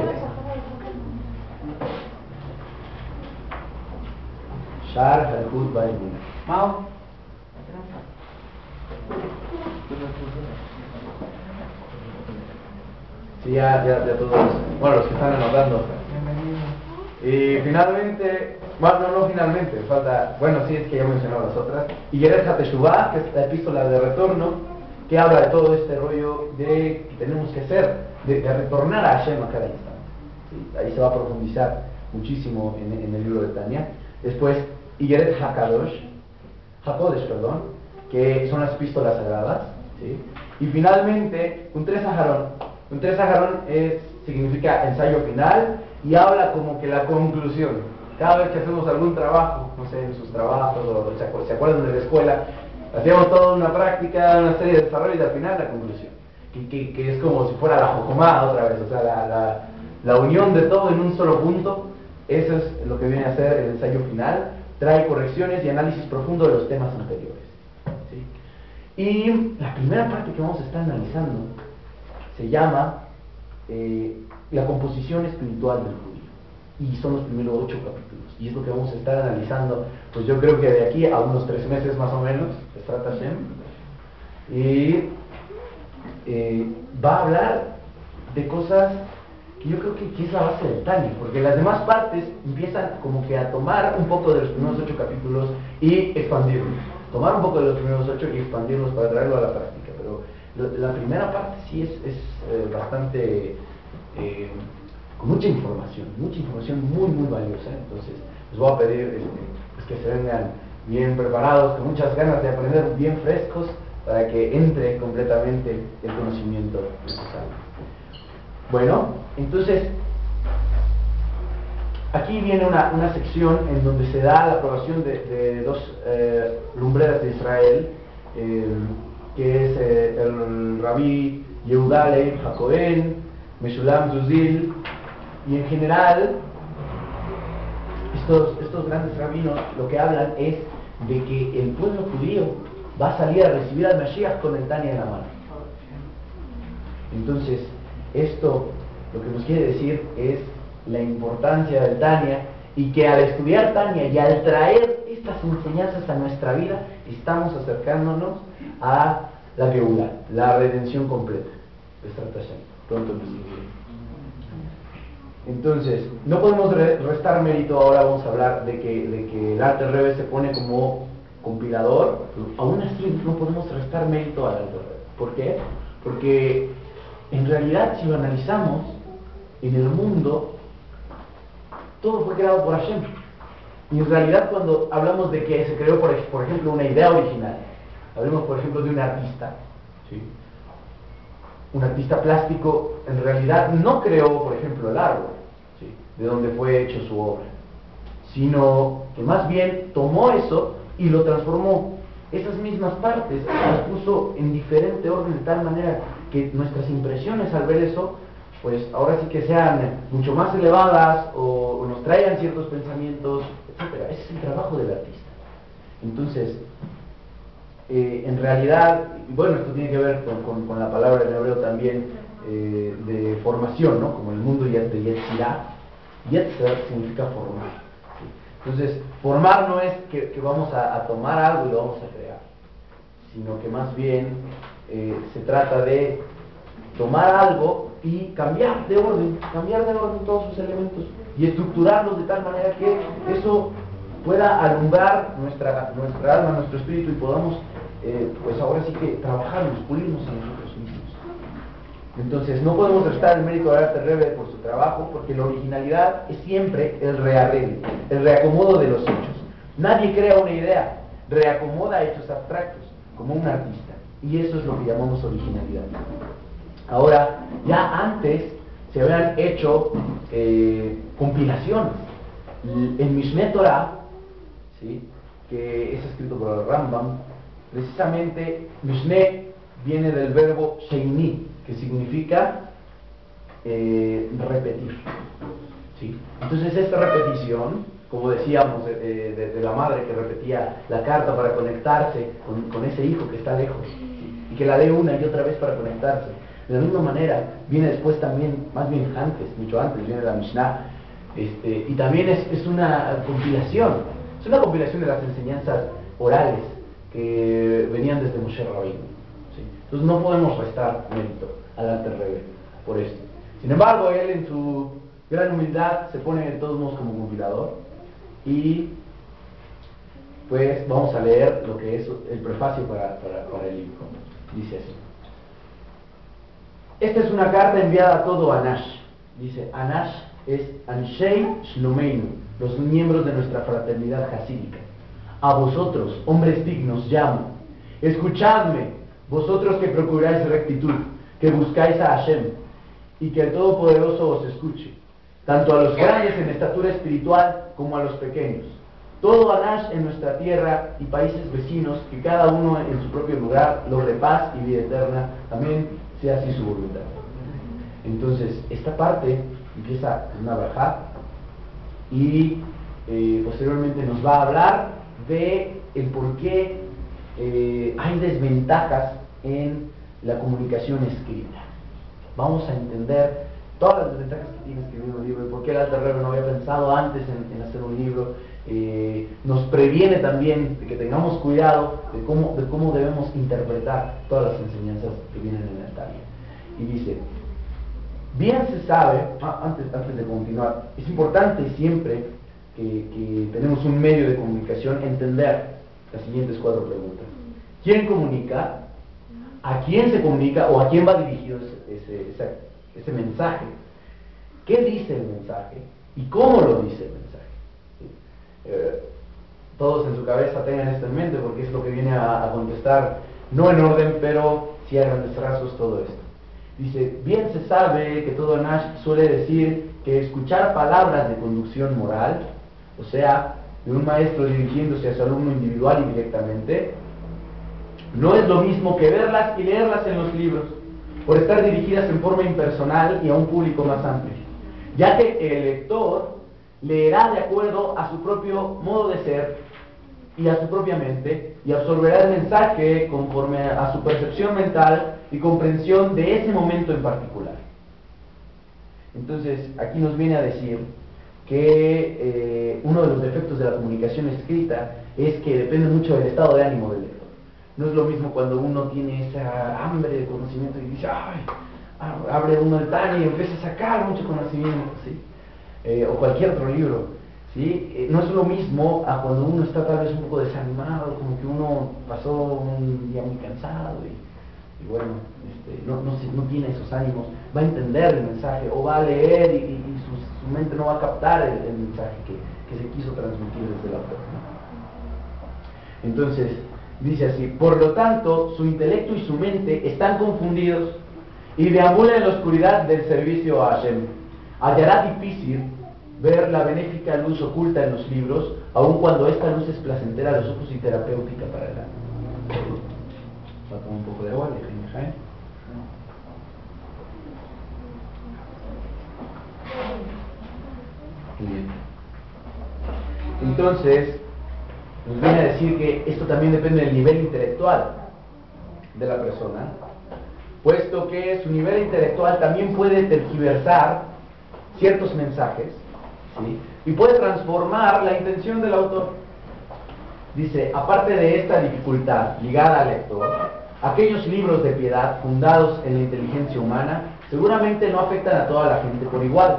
Shar Halkut Ba'emunah.
Mao.
Sí, ya todos, bueno, los que están anotando.
Bienvenido.
Y finalmente, bueno, no finalmente, falta, bueno, sí, es que ya mencionaba las otras. Y Yeret HaTeshuvah, que es la epístola de retorno, que habla de todo este rollo de que tenemos que hacer, de retornar a Hashem a cada instante, ¿sí? Ahí se va a profundizar muchísimo en el libro de Tania. Después, Yeret HaKodesh, que son las epístolas sagradas, ¿sí? Y finalmente, Kuntres Aharón. Kuntres Aharón significa ensayo final y habla como que la conclusión. cada vez que hacemos algún trabajo, no sé, en sus trabajos, o se acuerdan de la escuela, hacíamos toda una práctica, una serie de desarrollos y al final la conclusión. Que es como si fuera la jocomá otra vez, o sea, la unión de todo en un solo punto. Eso es lo que viene a ser el ensayo final. Trae correcciones y análisis profundo de los temas anteriores, ¿sí? Y la primera parte que vamos a estar analizando se llama la composición espiritual del judío, y son los primeros 8 capítulos, y es lo que vamos a estar analizando, pues yo creo que de aquí a unos 3 meses más o menos, Ezrat Hashem, y va a hablar de cosas que yo creo que es la base del Tania, porque las demás partes empiezan como que a tomar un poco de los primeros 8 capítulos y expandirlos, tomar un poco de los primeros 8 y expandirlos para traerlo a la práctica, pero la primera parte sí es bastante, con mucha información muy valiosa. Entonces les voy a pedir pues que se vengan bien preparados, con muchas ganas de aprender, bien frescos, para que entre completamente el conocimiento necesario. Bueno, entonces aquí viene una sección en donde se da la aprobación de 2 lumbreras de Israel, que es el Rabí Yehuda Leib HaKohen, Meshulam Zuzil, y en general estos grandes rabinos lo que hablan es de que el pueblo judío va a salir a recibir al Mashiach con el Tania en la mano. Entonces, esto lo que nos quiere decir es la importancia del Tania, y que al estudiar Tania y al traer estas enseñanzas a nuestra vida, estamos acercándonos a la Geulá, la redención completa. Pronto nos dice. Entonces, no podemos restar mérito. Ahora vamos a hablar de que el Alter Rebbe se pone como compilador. Aún así no podemos restar mérito al Alter Rebbe. ¿Por qué? Porque en realidad, si lo analizamos, en el mundo todo fue creado por Hashem. Y en realidad, cuando hablamos de que se creó, por ejemplo, una idea original, hablemos por ejemplo de un artista, ¿sí? Un artista plástico en realidad no creó, por ejemplo, el árbol, ¿sí?, de donde fue hecho su obra, sino que más bien tomó eso y lo transformó. Esas mismas partes las puso en diferente orden, de tal manera que nuestras impresiones al ver eso, pues ahora sí que sean mucho más elevadas, o nos traigan ciertos pensamientos, etc. Ese es el trabajo del artista. Entonces, en realidad, bueno, esto tiene que ver con la palabra en hebreo también, de formación, ¿no? Como el mundo de Yetzirah. Yetzer significa formar, ¿sí? Entonces, formar no es que vamos a tomar algo y lo vamos a crear, sino que más bien se trata de tomar algo y cambiar de orden todos sus elementos y estructurarlos de tal manera que eso pueda alumbrar nuestra alma, nuestro espíritu, y podamos pues ahora sí que trabajarnos, pulirnos a nosotros mismos. Entonces no podemos restar el mérito al Alter Rebbe por su trabajo, porque la originalidad es siempre el rearreglo, el reacomodo de los hechos. Nadie crea una idea, reacomoda hechos abstractos, como un artista, y eso es lo que llamamos originalidad. Ahora, ya antes se habían hecho compilaciones. El Mishneh Torah, ¿sí?, que es escrito por el Rambam, precisamente Mishneh viene del verbo sheini, que significa repetir, ¿sí? Entonces esta repetición, como decíamos, de la madre que repetía la carta para conectarse con ese hijo que está lejos, ¿sí?, y que la lee una y otra vez para conectarse. De la misma manera, viene después también, más bien antes, mucho antes, viene la Mishnah, y también es una compilación, de las enseñanzas orales que venían desde Moshe Rabbeinu, ¿sí? Entonces no podemos restar mérito al Alter Rebbe por esto. Sin embargo, él en su gran humildad se pone de todos modos como compilador, y pues vamos a leer lo que es el prefacio para el libro. Dice así: esta es una carta enviada a todo Anash. Dice, Anash es Anshei Shlomeinu, los miembros de nuestra fraternidad hasídica. A vosotros, hombres dignos, llamo. Escuchadme, vosotros que procuráis rectitud, que buscáis a Hashem, y que el Todopoderoso os escuche. tanto a los grandes en estatura espiritual como a los pequeños. Todo Anash en nuestra tierra y países vecinos, que cada uno en su propio lugar logre paz y vida eterna, también sea así su voluntad. Entonces, esta parte empieza con una barajá y posteriormente nos va a hablar de el por qué hay desventajas en la comunicación escrita. Vamos a entender todas las desventajas que tiene escribir un libro y por qué el Alter Rebbe no había pensado antes en hacer un libro. Nos previene también de que tengamos cuidado de cómo debemos interpretar todas las enseñanzas que vienen en el Tanya. Y dice, bien se sabe, antes de continuar, es importante siempre que tenemos un medio de comunicación entender las siguientes 4 preguntas. ¿Quién comunica? ¿A quién se comunica? ¿O a quién va dirigido ese mensaje? ¿Qué dice el mensaje? ¿Y cómo lo dice el mensaje? Todos en su cabeza tengan esto en mente porque es lo que viene a contestar, no en orden, pero sí a grandes rasgos todo esto. Dice, bien se sabe que todo Nash suele decir que escuchar palabras de conducción moral, o sea, de un maestro dirigiéndose a su alumno individual y directamente, no es lo mismo que verlas y leerlas en los libros, por estar dirigidas en forma impersonal y a un público más amplio, ya que el lector leerá de acuerdo a su propio modo de ser y a su propia mente y absorberá el mensaje conforme a su percepción mental y comprensión de ese momento en particular. Entonces, aquí nos viene a decir que uno de los defectos de la comunicación escrita es que depende mucho del estado de ánimo del lector. No es lo mismo cuando uno tiene esa hambre de conocimiento y dice, ay, abre uno el Tanya y empieza a sacar mucho conocimiento, ¿sí? O cualquier otro libro, ¿sí? No es lo mismo a cuando uno está tal vez un poco desanimado, como que uno pasó un día muy cansado y bueno, no tiene esos ánimos, va a entender el mensaje o va a leer y su mente no va a captar el mensaje que se quiso transmitir desde el autor, ¿no? Entonces, dice así, por lo tanto, su intelecto y su mente están confundidos y deambulan en la oscuridad del servicio a Hashem. Hallará difícil ver la benéfica luz oculta en los libros, aun cuando esta luz es placentera a los ojos y terapéutica para el alma. Va a tomar un poco de agua, Jaime. Bien. Entonces, nos viene a decir que esto también depende del nivel intelectual de la persona, puesto que su nivel intelectual también puede tergiversar ciertos mensajes, ¿sí? Y puede transformar la intención del autor. Dice, aparte de esta dificultad ligada al lector, aquellos libros de piedad fundados en la inteligencia humana seguramente no afectan a toda la gente por igual,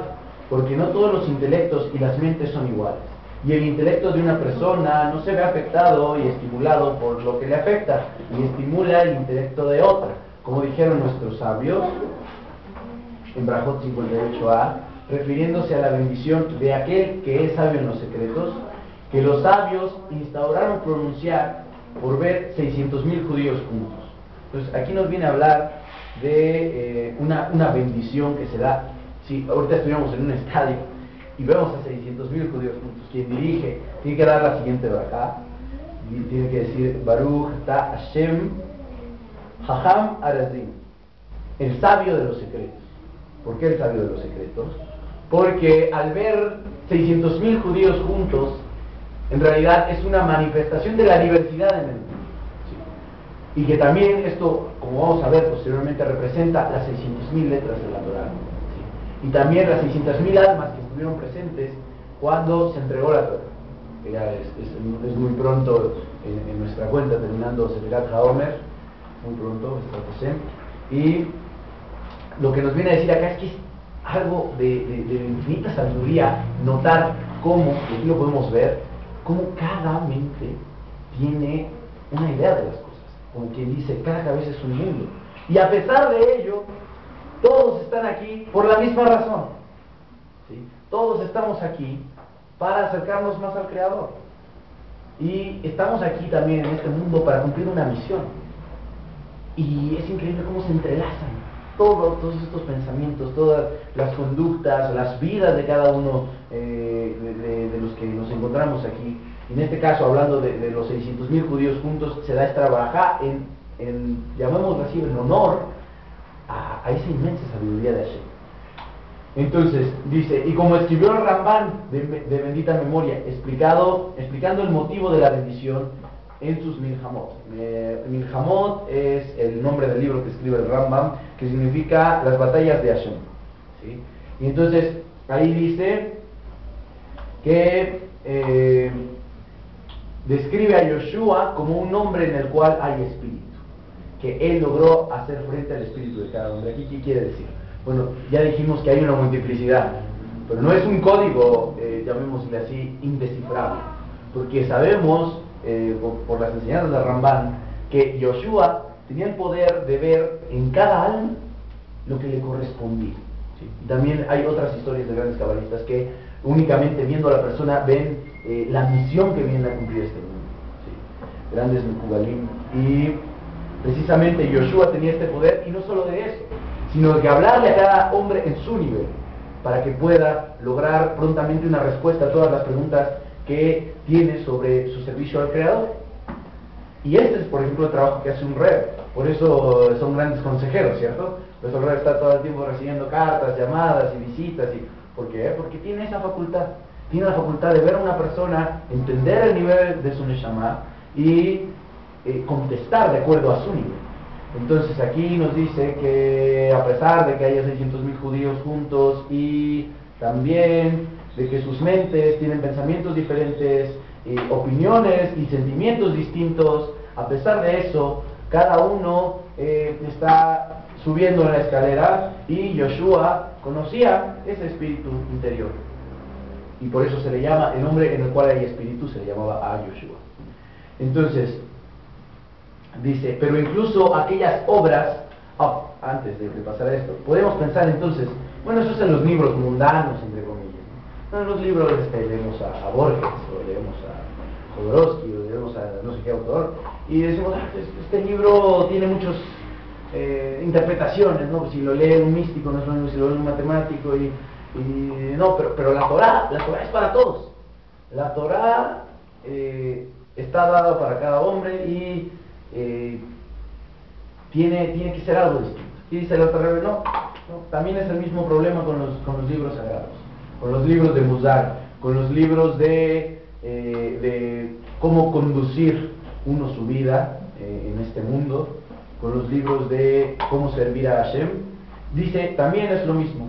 porque no todos los intelectos y las mentes son iguales. Y el intelecto de una persona no se ve afectado y estimulado por lo que le afecta, y estimula el intelecto de otra. Como dijeron nuestros sabios, en Brajot 58a, refiriéndose a la bendición de aquel que es sabio en los secretos, que los sabios instauraron pronunciar por ver 600.000 judíos juntos. Entonces, aquí nos viene a hablar de una bendición que se da. Si ahorita estuviéramos en un estadio y vemos a 600.000 judíos juntos, quien dirige tiene que dar la siguiente barajá, y tiene que decir Baruch ta Hashem Hacham Arazim, el sabio de los secretos. ¿Por qué el sabio de los secretos? Porque al ver 600.000 judíos juntos, en realidad es una manifestación de la diversidad en el mundo, ¿sí? Y que también esto, como vamos a ver posteriormente, representa las 600.000 letras de la Torá, ¿sí? Y también las 600.000 almas que estuvieron presentes cuando se entregó la Torá, que ya es muy pronto en nuestra cuenta, terminando Sefirat HaOmer, muy pronto, y lo que nos viene a decir acá es que es algo de infinita sabiduría notar cómo, y aquí lo podemos ver, cómo cada mente tiene una idea de las cosas, como quien dice, cada cabeza es un mundo, y a pesar de ello, todos están aquí por la misma razón, ¿sí? Todos estamos aquí para acercarnos más al Creador, y estamos aquí también en este mundo para cumplir una misión, y es increíble cómo se entrelazan todos estos pensamientos, todas las conductas, las vidas de cada uno de los que nos encontramos aquí. En este caso, hablando de los 600.000 judíos juntos, se da esta braja llamémoslo así, en honor a esa inmensa sabiduría de Hashem. Entonces, dice, y como escribió el Rambán de bendita memoria, explicando el motivo de la bendición en sus Milhamot. Milhamot es el nombre del libro que escribe el Rambam, que significa las batallas de Hashem, ¿sí? Y entonces, ahí dice que describe a Yoshua como un hombre en el cual hay espíritu, que él logró hacer frente al espíritu de cada hombre. ¿Aquí qué quiere decir? Bueno, ya dijimos que hay una multiplicidad, pero no es un código, llamémosle así, indescifrable, porque sabemos, por las enseñanzas de Rambán, que Yoshua tenía el poder de ver en cada alma lo que le correspondía, ¿sí? También hay otras historias de grandes cabalistas que únicamente viendo a la persona ven la misión que viene a cumplir este mundo, ¿sí? Grandes Mekubalim. Y precisamente Yoshua tenía este poder, y no solo de eso, sino de que hablarle a cada hombre en su nivel, para que pueda lograr prontamente una respuesta a todas las preguntas que tiene sobre su servicio al Creador. Y este es, por ejemplo, el trabajo que hace un rey. Por eso son grandes consejeros, ¿cierto? Por eso el rey está todo el tiempo recibiendo cartas, llamadas y visitas. ¿Por qué? Porque tiene esa facultad. Tiene la facultad de ver a una persona, entender el nivel de su neshama y contestar de acuerdo a su nivel. Entonces aquí nos dice que a pesar de que haya 600.000 judíos juntos y también de que sus mentes tienen pensamientos diferentes, opiniones y sentimientos distintos, a pesar de eso, cada uno está subiendo en la escalera, y Yoshua conocía ese espíritu interior. Y por eso se le llama, el hombre en el cual hay espíritu se le llamaba a Yoshua. Entonces, dice, pero incluso aquellas obras, antes de pasar a esto, podemos pensar entonces, bueno, eso es en los libros mundanos, entre comillas, ¿no? En los libros leemos a Borges, o leemos a Jodorowsky, o leemos a no sé qué autor, y decimos, este libro tiene muchas interpretaciones, ¿no? Si lo lee un místico, no es lo mismo si lo lee un matemático, no, pero la Torá es para todos. La Torá está dada para cada hombre y tiene que ser algo distinto. Y dice el otro rebe, no, también es el mismo problema con los libros sagrados, con los libros de Musar, con los libros de cómo conducir uno su vida en este mundo, con los libros de cómo servir a Hashem. Dice, también es lo mismo,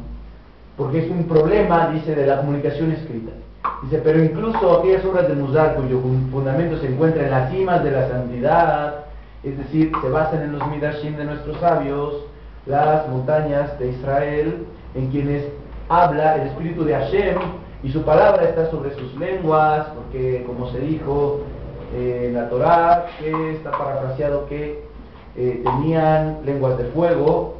porque es un problema, dice, de la comunicación escrita. Dice, pero incluso aquellas obras de Musar cuyo fundamento se encuentra en las cimas de la santidad, es decir, se basan en los Midashim de nuestros sabios, las montañas de Israel, en quienes habla el espíritu de Hashem, y su palabra está sobre sus lenguas, porque como se dijo en la Torá, que está parafraseado que tenían lenguas de fuego.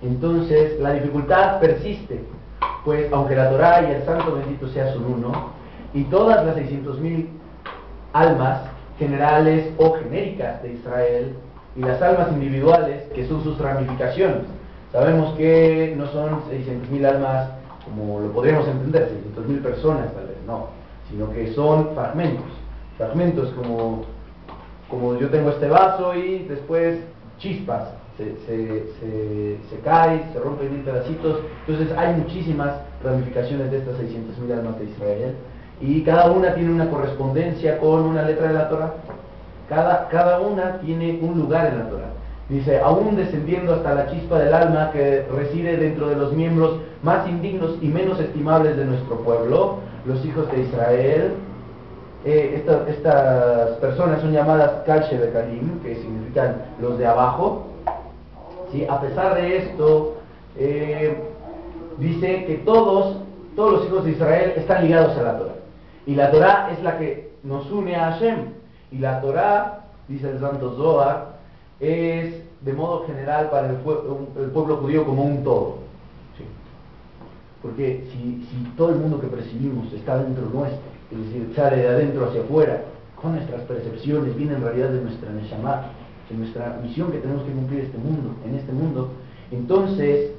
Entonces la dificultad persiste, pues aunque la Torá y el Santo bendito sea son uno, y todas las 600.000 almas generales o genéricas de Israel, y las almas individuales, que son sus ramificaciones, sabemos que no son 600.000 almas como lo podríamos entender, 600.000 personas tal vez, no, sino que son fragmentos como yo tengo este vaso y después chispas, se cae, se rompen en pedacitos. Entonces hay muchísimas ramificaciones de estas 600.000 almas de Israel, y cada una tiene una correspondencia con una letra de la Torá. Cada una tiene un lugar en la Torá. Dice, aún descendiendo hasta la chispa del alma que reside dentro de los miembros más indignos y menos estimables de nuestro pueblo, los hijos de Israel. Estas personas son llamadas Kalshe Bekalim, que significan los de abajo. ¿Sí? A pesar de esto, dice que todos los hijos de Israel están ligados a la Torá. Y la Torá es la que nos une a Hashem. Y la Torá, dice el Santo Zohar, es de modo general para el pueblo judío como un todo. ¿Sí? Porque si todo el mundo que percibimos está dentro nuestro, es decir, sale de adentro hacia afuera, con nuestras percepciones, viene en realidad de nuestra neshama, de nuestra misión que tenemos que cumplir en este mundo, Entonces,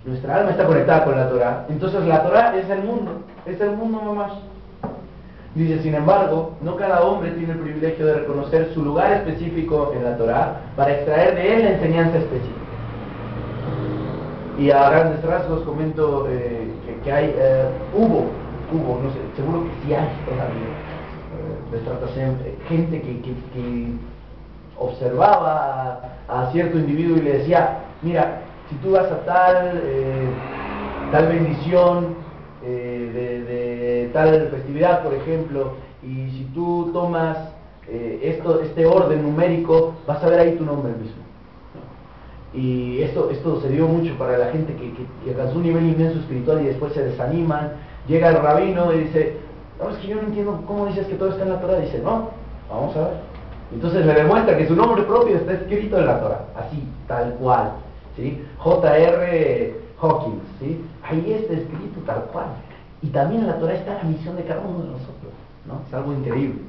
nuestra alma está conectada con la Torah. Entonces la Torah es el mundo mamás. Dice, sin embargo, no cada hombre tiene el privilegio de reconocer su lugar específico en la Torah para extraer de él la enseñanza específica. Y a grandes rasgos comento que hay, hubo, no sé, seguro que sí hay todavía, gente que observaba a cierto individuo y le decía, mira, si tú vas a tal bendición de tal festividad, por ejemplo, y si tú tomas este orden numérico, vas a ver ahí tu nombre mismo. Y esto se dio mucho para la gente que alcanzó un nivel inmenso espiritual y después se desaniman. Llega el rabino y dice, no, es que yo no entiendo cómo dices que todo está en la Torah. Dice, no, vamos a ver. Entonces le demuestra que su nombre propio está escrito en la Torah, así, tal cual, ¿sí? J.R. Hawkins, ¿sí? Ahí está escrito tal cual. Y también en la Torah está la misión de cada uno de nosotros, ¿no? Es algo increíble.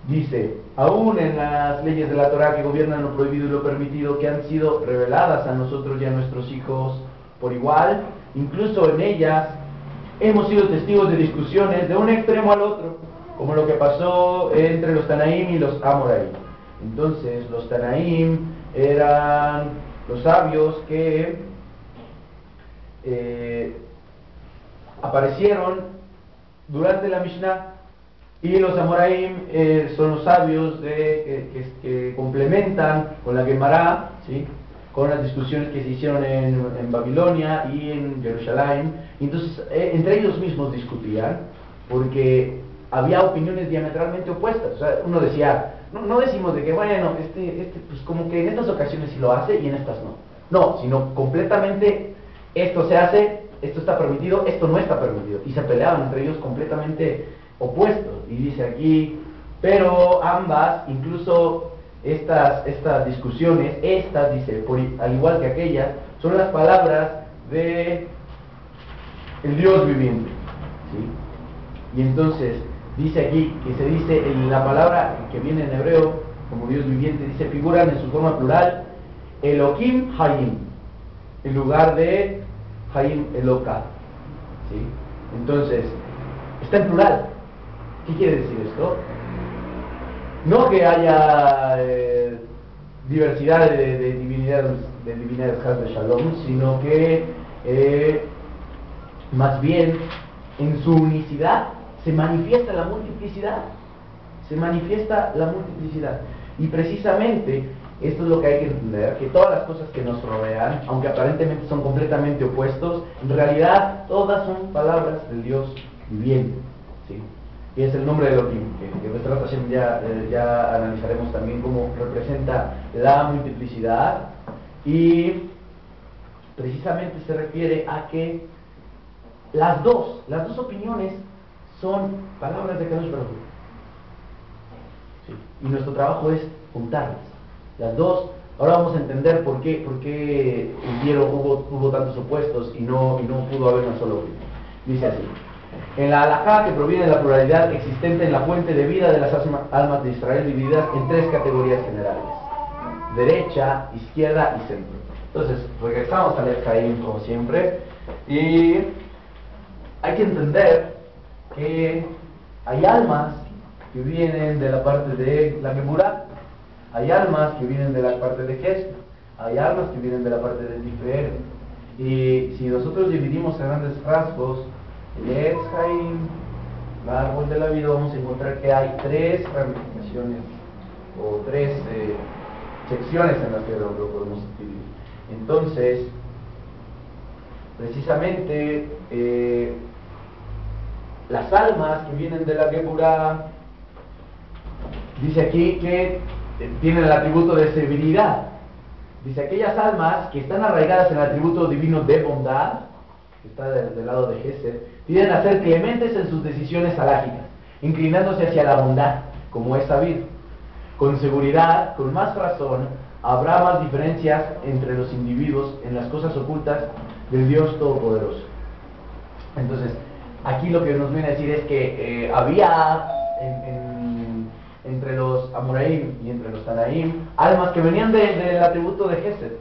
Dice, aún en las leyes de la Torah que gobiernan lo prohibido y lo permitido, que han sido reveladas a nosotros y a nuestros hijos por igual, incluso en ellas hemos sido testigos de discusiones de un extremo al otro, como lo que pasó entre los Tanaim y los Amoraim. Entonces, los Tanaim eran los sabios que aparecieron durante la Mishnah, y los Amoraim son los sabios que complementan con la Gemara, ¿sí? Con las discusiones que se hicieron en Babilonia y en Jerusalén. Y entonces entre ellos mismos discutían, porque había opiniones diametralmente opuestas. O sea, uno decía, no decimos de que, bueno, pues como que en estas ocasiones sí lo hace y en estas no. No, sino completamente esto se hace, esto está permitido, esto no está permitido. Y se peleaban entre ellos completamente opuestos. Y dice aquí, pero ambas, incluso estas discusiones, dice, al igual que aquellas, son las palabras de el Dios viviente, ¿sí? Y entonces dice aquí que se dice la palabra que viene en hebreo como Dios viviente, dice, figuran en su forma plural Elohim Hayim en lugar de Hayim Eloka, ¿sí? Entonces está en plural. ¿Qué quiere decir esto? No que haya diversidad de divinidades de Shalom, sino que más bien en su unicidad se manifiesta la multiplicidad. Y precisamente esto es lo que hay que entender, que todas las cosas que nos rodean, aunque aparentemente son completamente opuestos, en realidad todas son palabras del Dios viviente, ¿sí? Y es el nombre de Elohim, que en nuestra ocasión ya analizaremos también cómo representa la multiplicidad, y precisamente se refiere a que las dos opiniones son palabras de Kadosh Baruj Hu, ¿sí? Y nuestro trabajo es juntarlas, las dos. Ahora vamos a entender por qué hubo tantos opuestos y no pudo haber una sola opinión. Dice así: en la halajá, que proviene de la pluralidad existente en la fuente de vida de las almas de Israel, divididas en tres categorías generales: derecha, izquierda y centro. Entonces, regresamos al Efraín como siempre, y hay que entender que hay almas que vienen de la parte de la Geburah, hay almas que vienen de la parte de Kesed, hay almas que vienen de la parte de Tiferet. Y si nosotros dividimos en grandes rasgos el Efraín, el árbol de la vida, vamos a encontrar que hay tres ramificaciones o tres secciones en las que lo podemos dividir. Entonces, precisamente las almas que vienen de la Geburah, dice aquí que tienen el atributo de severidad. Dice, aquellas almas que están arraigadas en el atributo divino de bondad, que está del lado de Gesed, tienden a ser clementes en sus decisiones halágicas, inclinándose hacia la bondad, como es sabido. Con seguridad, con más razón, habrá más diferencias entre los individuos en las cosas ocultas del Dios Todopoderoso. Entonces, aquí lo que nos viene a decir es que había entre los Amoraim y entre los Tanaim almas que venían del atributo de Gesed,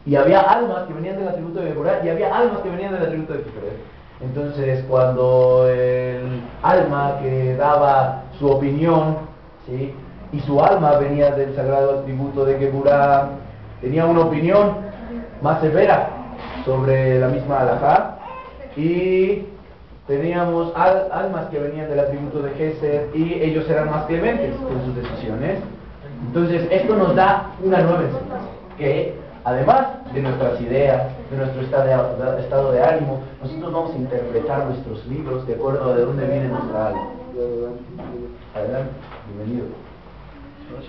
Y había almas que venían del atributo de Geburah y había almas que venían del atributo de Tiferet. Entonces, cuando el alma que daba su opinión, ¿sí?, y su alma venía del sagrado atributo de Geburah, tenía una opinión más severa sobre la misma halajá, y teníamos almas que venían del atributo de Gesed y ellos eran más clementes en sus decisiones. Entonces esto nos da una nueva enseñanza, que además de nuestras ideas, de nuestro estado de ánimo, nosotros vamos a interpretar nuestros libros de acuerdo a de dónde viene nuestra alma. Adelante, bienvenido.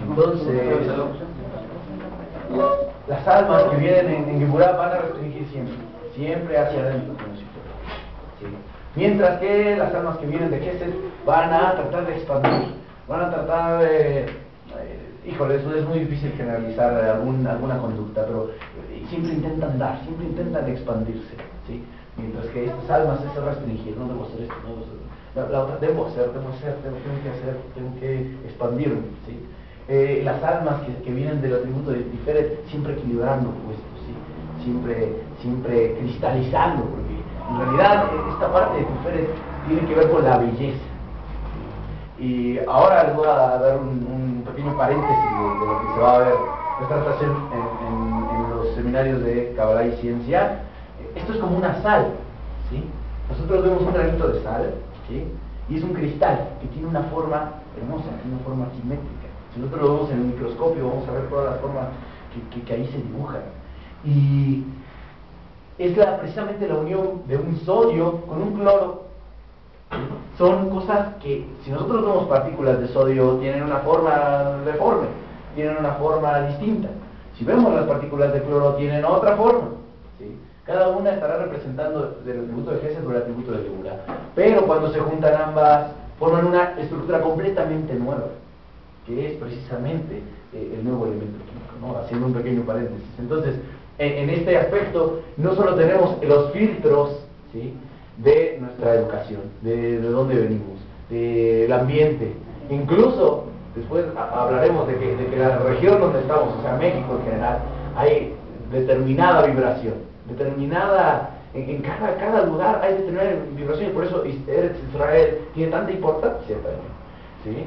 Entonces, las almas que vienen en Geburah van a restringir siempre hacia adentro, como si fuera, ¿sí? Mientras que las almas que vienen de Gesed van a tratar de expandir, van a tratar de... híjole, eso es muy difícil generalizar alguna conducta, pero siempre intentan dar, siempre intentan expandirse, ¿sí? Mientras que estas almas es restringir, no debo hacer esto, no debo hacer... La otra, tengo que hacer, tengo que expandirme, ¿sí? Las almas que vienen del atributo de Tiferet siempre equilibrando puestos, ¿sí? Siempre cristalizando, porque en realidad esta parte de Tiferet tiene que ver con la belleza. Y ahora les voy a dar un pequeño paréntesis de lo que se va a ver esta tratación en los seminarios de Kabbalah y Ciencia. Esto es como una sal, ¿sí? Nosotros vemos un granito de sal, ¿sí?, y es un cristal que tiene una forma hermosa, tiene una forma simétrica. Si nosotros lo vemos en el microscopio, vamos a ver todas las formas que ahí se dibujan. Y es precisamente la unión de un sodio con un cloro. Son cosas que, si nosotros vemos partículas de sodio, tienen una forma deforme, tienen una forma distinta. Si vemos las partículas de cloro, tienen otra forma, ¿sí? Cada una estará representando el atributo de Gesed o el atributo de Geburah. Pero cuando se juntan ambas, forman una estructura completamente nueva, que es precisamente el nuevo elemento químico, ¿no? Haciendo un pequeño paréntesis. Entonces, en este aspecto, no solo tenemos los filtros, ¿sí?, de nuestra educación, de dónde venimos, del ambiente. Incluso, después hablaremos de que la región donde estamos, o sea, México en general, hay determinada vibración, determinada, en cada lugar hay determinada vibración, y por eso Eretz Israel tiene tanta importancia también, ¿sí?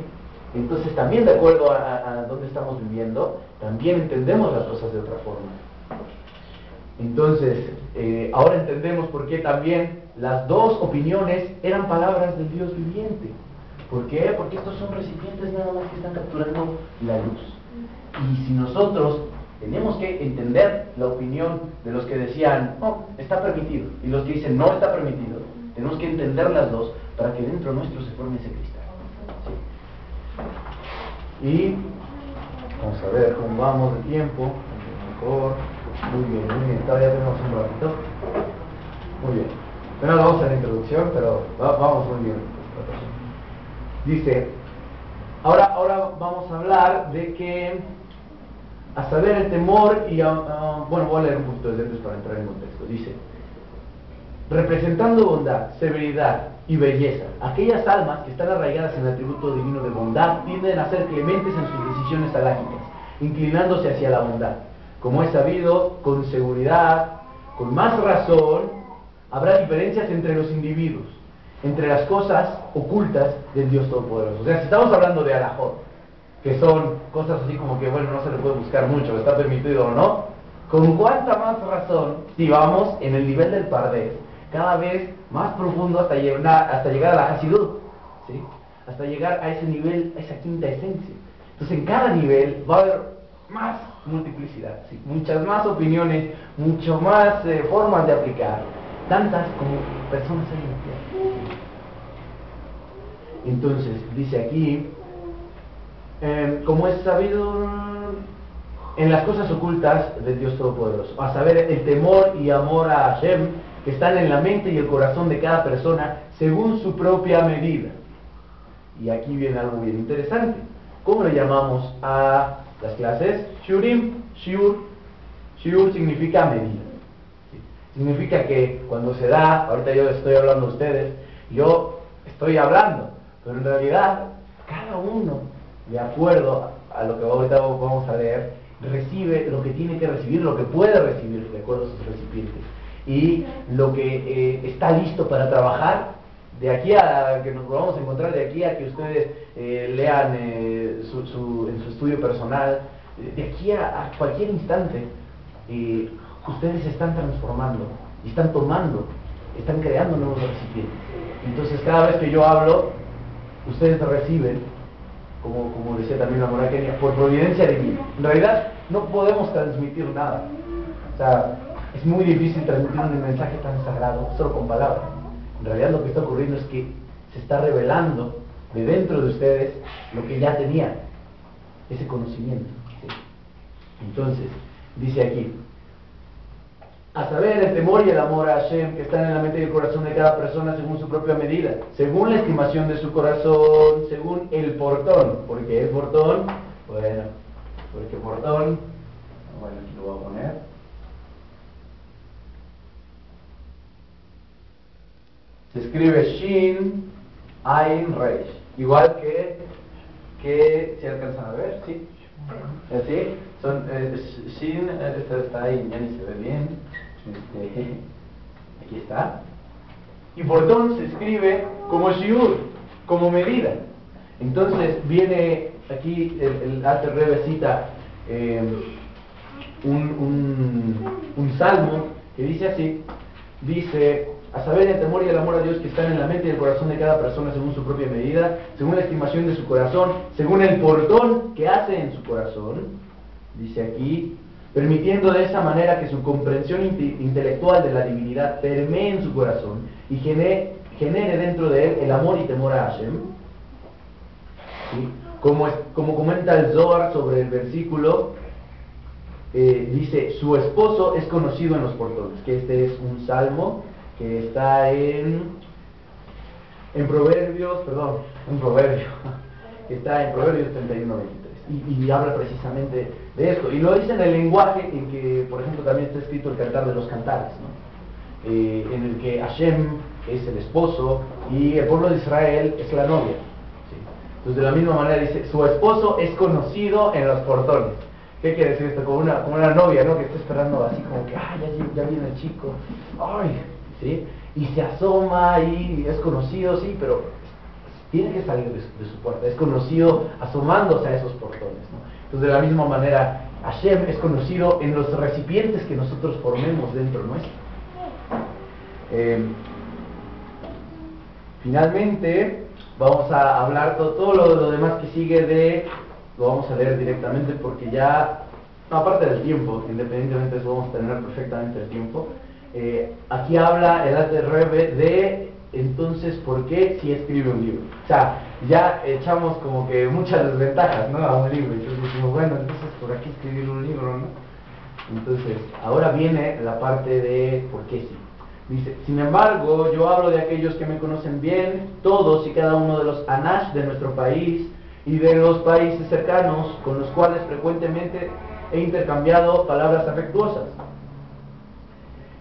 Entonces también de acuerdo a dónde estamos viviendo, también entendemos las cosas de otra forma. Entonces, ahora entendemos por qué también las dos opiniones eran palabras del Dios viviente. ¿Por qué? Porque estos son recipientes nada más que están capturando la luz. Y si nosotros tenemos que entender la opinión de los que decían, no, está permitido, y los que dicen, no está permitido, tenemos que entender las dos para que dentro nuestro se forme ese cristal, ¿sí? Y vamos a ver cómo vamos de tiempo. Mejor. Muy bien, todavía tenemos un ratito. Muy bien. Pero no vamos a la introducción, pero vamos muy bien. Dice, ahora vamos a hablar de que, a saber, el temor y... bueno, voy a leer un poquito desde antes para entrar en contexto. Dice, representando bondad, severidad y belleza, aquellas almas que están arraigadas en el atributo divino de bondad tienden a ser clementes en sus decisiones halágicas, inclinándose hacia la bondad. Como es sabido, con seguridad, con más razón, habrá diferencias entre los individuos, entre las cosas ocultas del Dios Todopoderoso. O sea, si estamos hablando de alajot, que son cosas así como que, bueno, no se le puede buscar mucho, está permitido o no, con cuánta más razón, si vamos en el nivel del Pardes, cada vez más profundo hasta llegar a la Hasidut, ¿sí?, hasta llegar a ese nivel, a esa quinta esencia. Entonces, en cada nivel va a haber más multiplicidad, ¿sí?, muchas más opiniones, mucho más formas de aplicar, tantas como personas hay en la tierra. Entonces, dice aquí, como es sabido en las cosas ocultas del Dios Todopoderoso, a saber, el temor y amor a Hashem, que están en la mente y el corazón de cada persona según su propia medida. Y aquí viene algo bien interesante. ¿Cómo le llamamos a las clases? Shurim. Shiur significa medida. ¿Sí? Significa que cuando se da, ahorita yo estoy hablando a ustedes, yo estoy hablando, pero en realidad cada uno, de acuerdo a lo que ahorita vamos a leer, recibe lo que tiene que recibir, lo que puede recibir de acuerdo a sus recipientes, y lo que está listo para trabajar, de aquí a que nos volvamos a encontrar, de aquí a que ustedes lean en su estudio personal, de aquí a cualquier instante, ustedes se están transformando, y están tomando, están creando nuevos recipientes. Entonces cada vez que yo hablo, ustedes reciben, como decía también la Morá Kenia, por providencia divina. En realidad no podemos transmitir nada. O sea, es muy difícil transmitir un mensaje tan sagrado solo con palabras. En realidad lo que está ocurriendo es que se está revelando de dentro de ustedes lo que ya tenían, ese conocimiento. ¿Sí? Entonces, dice aquí, a saber, el temor y el amor a Hashem que están en la mente y el corazón de cada persona según su propia medida, según la estimación de su corazón, según el portón. ¿Por qué el portón? Bueno, porque portón, bueno, aquí lo voy a poner. Se escribe Shin, Ain, Reish. Igual que si alcanzan a ver, ¿sí? ¿Así? Son Shin, está ahí, ya ni se ve bien. Aquí está. Y portón se escribe como shiur, como medida. Entonces viene aquí el Alter Rebbe cita un salmo que dice así, dice: a saber el temor y el amor a Dios que están en la mente y el corazón de cada persona según su propia medida, según la estimación de su corazón, según el portón que hace en su corazón, dice aquí, permitiendo de esa manera que su comprensión intelectual de la divinidad permee en su corazón y genere dentro de él el amor y temor a Hashem. ¿Sí? Como comenta el Zohar sobre el versículo, dice, su esposo es conocido en los portones, que este es un salmo que está en Proverbios, que está en Proverbios 31:23, y habla precisamente de esto, y lo dice en el lenguaje en que, por ejemplo, también está escrito el Cantar de los Cantares, ¿no? En el que Hashem es el esposo y el pueblo de Israel es la novia. ¿Sí? Entonces, de la misma manera dice, su esposo es conocido en los portones. ¿Qué quiere decir esto? Como una novia, ¿no? Que está esperando así como que, ya viene el chico, ay, ¿sí? Y se asoma y es conocido, sí, pero tiene que salir de su puerta, es conocido asomándose a esos portones, ¿no? Entonces, de la misma manera, Hashem es conocido en los recipientes que nosotros formemos dentro nuestro. Finalmente, vamos a hablar todo lo demás que sigue lo vamos a leer directamente porque ya, aparte del tiempo, independientemente de eso vamos a tener perfectamente el tiempo. Aquí habla el Alter Rebbe de, entonces, ¿por qué si escribe un libro? O sea, ya echamos como que muchas desventajas, ¿no?, a un libro. Entonces decimos, bueno, entonces, ¿por aquí escribir un libro, no? Entonces, ahora viene la parte de ¿por qué sí? Dice, sin embargo, yo hablo de aquellos que me conocen bien, todos y cada uno de los anash de nuestro país y de los países cercanos, con los cuales frecuentemente he intercambiado palabras afectuosas,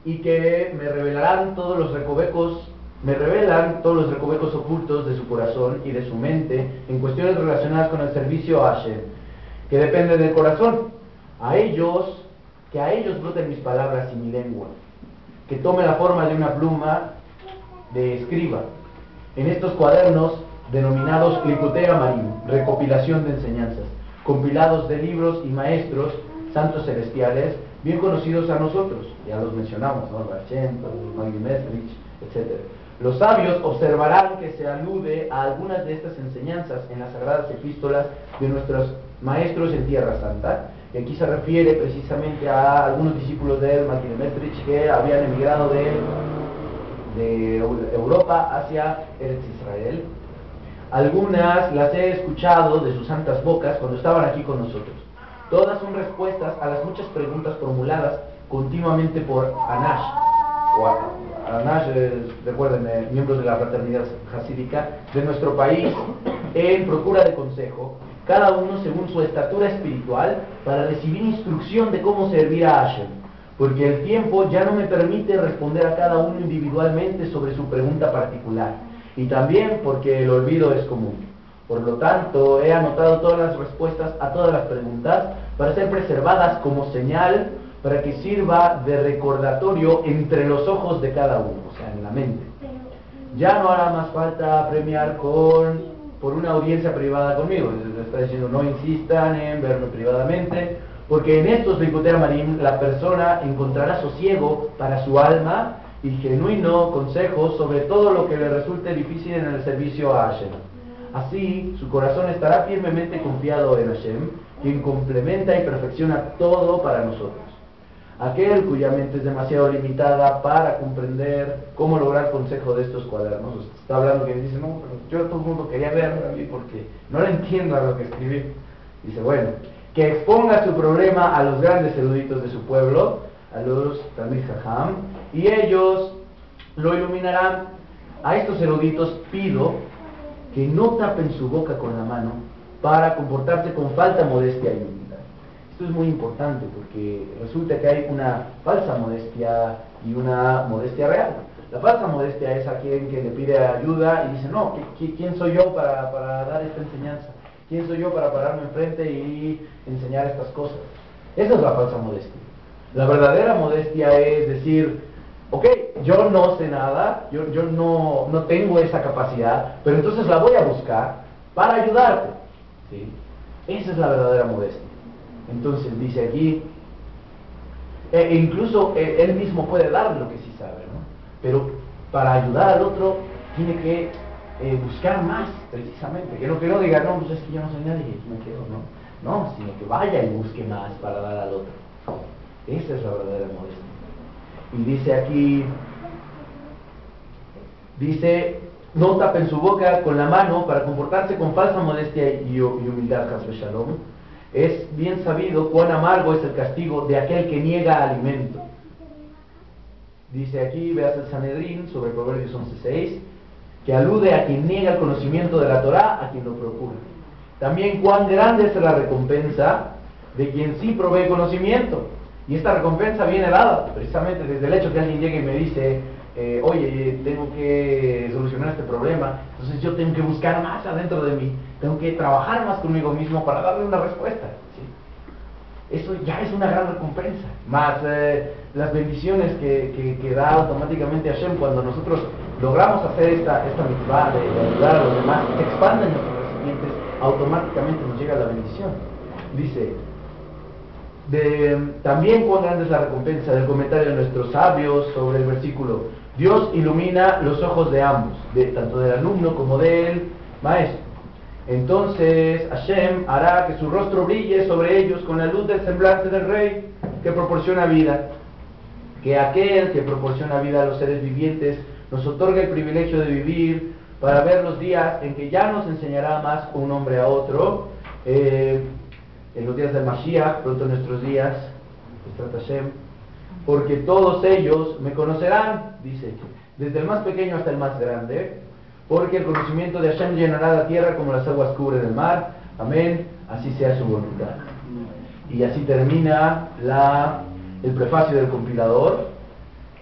y que me revelan todos los recovecos ocultos de su corazón y de su mente en cuestiones relacionadas con el servicio a Hashem, que depende del corazón. Que a ellos broten mis palabras y mi lengua, que tome la forma de una pluma de escriba en estos cuadernos denominados Likutei Amarim, recopilación de enseñanzas, compilados de libros y maestros santos celestiales bien conocidos a nosotros, ya los mencionamos, ¿no? Hashem, Maggid Mesrich, etc. Los sabios observarán que se alude a algunas de estas enseñanzas en las sagradas epístolas de nuestros maestros en Tierra Santa, y aquí se refiere precisamente a algunos discípulos de él, Maggid Mesrich, que habían emigrado de Europa hacia Eretz Israel. Algunas las he escuchado de sus santas bocas cuando estaban aquí con nosotros. Todas son respuestas a las muchas preguntas formuladas continuamente por Anash. Anash, recuerden, miembros de la fraternidad hasídica de nuestro país, en procura de consejo, cada uno según su estatura espiritual, para recibir instrucción de cómo servir a Hashem, porque el tiempo ya no me permite responder a cada uno individualmente sobre su pregunta particular, y también porque el olvido es común. Por lo tanto, he anotado todas las respuestas a todas las preguntas para ser preservadas como señal, para que sirva de recordatorio entre los ojos de cada uno, o sea, en la mente. Ya no hará más falta premiar por una audiencia privada conmigo. Les está diciendo, no insistan en verme privadamente, porque en estos Likutei Amarim la persona encontrará sosiego para su alma y genuino consejo sobre todo lo que le resulte difícil en el servicio a Hashem. Así, su corazón estará firmemente confiado en Hashem, quien complementa y perfecciona todo para nosotros. Aquel cuya mente es demasiado limitada para comprender cómo lograr consejo de estos cuadernos. Está hablando que dice, no, pero yo todo el mundo quería verlo a mí porque no le entiendo a lo que escribí. Dice, bueno, que exponga su problema a los grandes eruditos de su pueblo, a los Talmid Jajam, y ellos lo iluminarán. A estos eruditos pido que no tapen su boca con la mano para comportarse con falta modestia y humildad. Esto es muy importante porque resulta que hay una falsa modestia y una modestia real. La falsa modestia es aquel que le pide ayuda y dice, no, ¿quién soy yo para dar esta enseñanza? ¿Quién soy yo para pararme enfrente y enseñar estas cosas? Esa es la falsa modestia. La verdadera modestia es decir, ok, yo no sé nada, yo no tengo esa capacidad, pero entonces la voy a buscar para ayudarte. ¿Sí? Esa es la verdadera modestia. Entonces dice aquí, incluso él mismo puede dar lo que sí sabe, ¿no? Pero para ayudar al otro tiene que buscar más, precisamente. Que no diga, no, pues es que yo no soy nadie, aquí me quedo, no, sino que vaya y busque más para dar al otro. Esa es la verdadera modestia. Y dice aquí, no tapen su boca con la mano para comportarse con falsa modestia y humildad, Hasbe Shalom. Es bien sabido cuán amargo es el castigo de aquel que niega alimento. Dice aquí, veas el Sanedrín sobre Proverbios 11:6, que alude a quien niega el conocimiento de la Torá, a quien lo procura. También cuán grande es la recompensa de quien sí provee conocimiento. Y esta recompensa viene dada precisamente desde el hecho que alguien llegue y me dice, oye, tengo que solucionar este problema, entonces yo tengo que buscar más adentro de mí, tengo que trabajar más conmigo mismo para darle una respuesta. ¿Sí? Eso ya es una gran recompensa, más las bendiciones que da automáticamente Hashem cuando nosotros logramos hacer esta mitzvah de ayudar a los demás, se expanden nuestros recipientes, automáticamente nos llega la bendición. Dice, también cuán grande es la recompensa del comentario de nuestros sabios sobre el versículo: Dios ilumina los ojos de ambos, tanto del alumno como del maestro. Entonces Hashem hará que su rostro brille sobre ellos con la luz del semblante del Rey que proporciona vida. Que aquel que proporciona vida a los seres vivientes nos otorga el privilegio de vivir para ver los días en que ya nos enseñará más un hombre a otro. En los días del Mashiach, pronto en nuestros días, Hashem, porque todos ellos me conocerán, dice, desde el más pequeño hasta el más grande, porque el conocimiento de Hashem llenará la tierra como las aguas cubren el mar. Amén, así sea su voluntad. Y así termina el prefacio del compilador,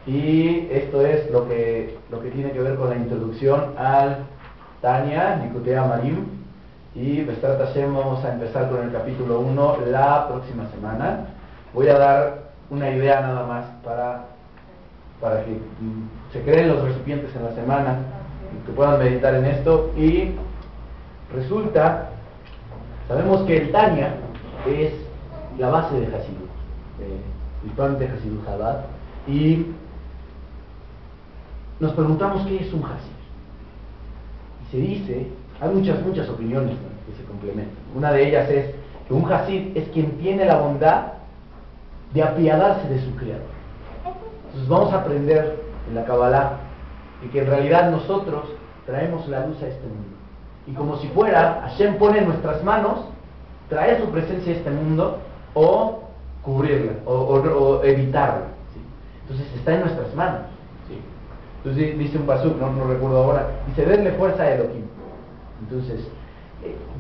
y esto es lo que tiene que ver con la introducción al Tanya, Likutei Amarim. Y B'ezrat Hashem vamos a empezar con el capítulo 1 la próxima semana. Voy a dar una idea nada más para que se creen los recipientes en la semana y que puedan meditar en esto. Y resulta, sabemos que el Tanya es la base de Hasidut, principalmente Hasidut Chabad, y nos preguntamos qué es un Hasid. Y se dice, hay muchas opiniones, ¿no?, que se complementan. Una de ellas es que un Hasid es quien tiene la bondad de apiadarse de su Creador. Entonces vamos a aprender en la Kabbalah y que en realidad nosotros traemos la luz a este mundo. Y como si fuera, Hashem pone en nuestras manos traer su presencia a este mundo o cubrirla o evitarla. ¿Sí? Entonces está en nuestras manos. ¿Sí? Entonces dice un pasuk, no recuerdo ahora, dice, denle fuerza a Elohim. Entonces,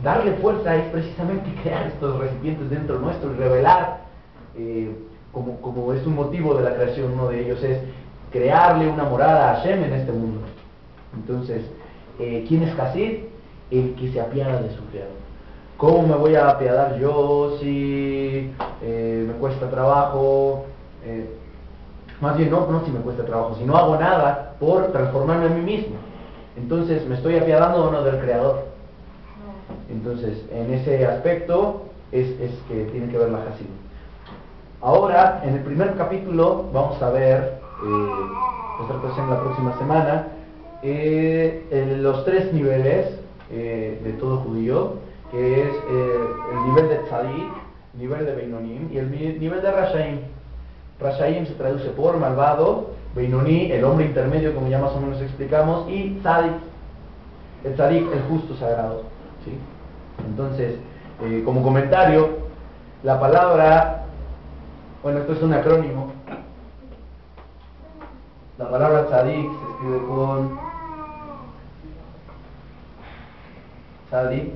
darle fuerza es precisamente crear estos recipientes dentro nuestro y revelar, como es un motivo de la creación, uno de ellos es crearle una morada a Hashem en este mundo. Entonces, ¿quién es Hasid? el que se apiada de su creador. ¿Cómo me voy a apiadar yo si me cuesta trabajo? Más bien no si me cuesta trabajo, si no hago nada por transformarme a mí mismo. Entonces, ¿me estoy apiadando o no del creador? Entonces, en ese aspecto es que tiene que ver la Hasidut. Ahora, en el primer capítulo, vamos a ver, en la próxima semana, los 3 niveles de todo judío, que es el nivel de Tzadik, el nivel de Beinonim y el nivel de Rashaim. Rashaim se traduce por malvado, Beinoni, el hombre intermedio, como ya más o menos explicamos, y Tzadik, el Tzadik, el justo sagrado, ¿sí? Entonces, como comentario, la palabra, bueno, esto es un acrónimo. La palabra Tzadik se escribe con Tzadik.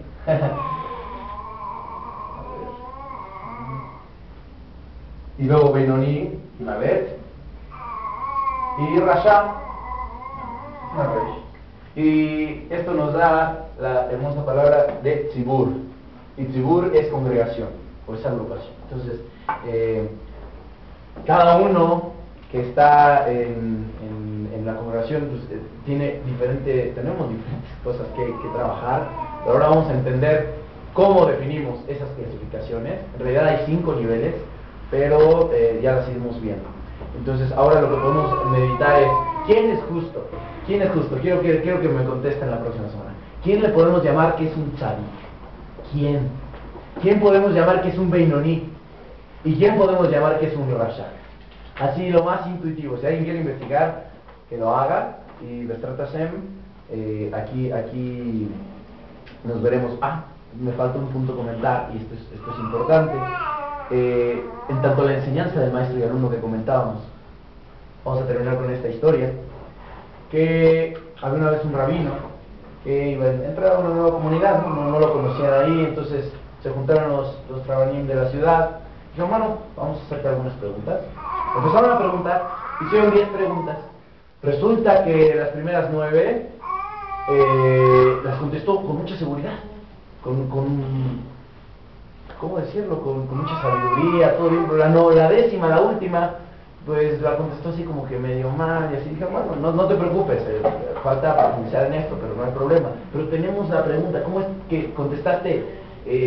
Y luego Benoni, una vez. Y Rasha, una vez. Y esto nos da la hermosa palabra de Tzibur. Y Tzibur es congregación, o es agrupación. Entonces, cada uno que está en la congregación pues, tenemos diferentes cosas que trabajar. Pero ahora vamos a entender cómo definimos esas clasificaciones. En realidad hay 5 niveles, pero ya las iremos viendo. Entonces ahora lo que podemos meditar es, ¿quién es justo? ¿Quién es justo? Quiero que me contesten la próxima semana. ¿Quién le podemos llamar que es un tzadik? ¿Quién? ¿Quién podemos llamar que es un beinoní? ¿Y quién podemos llamar que es un rasha? Así lo más intuitivo. Si alguien quiere investigar, que lo haga. Y B'ezrat Hashem, aquí nos veremos. Me falta un punto a comentar, y esto es importante. En tanto la enseñanza del maestro y alumno que comentábamos, vamos a terminar con esta historia, que había una vez un rabino que iba a entrar a una nueva comunidad, no lo conocían ahí, entonces se juntaron los trabanim de la ciudad, y dijeron, bueno, vamos a hacerte algunas preguntas. Empezaron a preguntar, hicieron 10 preguntas. Resulta que las primeras 9 las contestó con mucha seguridad, ¿cómo decirlo? Con mucha sabiduría, todo bien, pero la 10ª, la última, pues la contestó así como que medio mal, y así dije, bueno, no te preocupes, falta profundizar en esto, pero no hay problema. Pero tenemos la pregunta, ¿cómo es que contestaste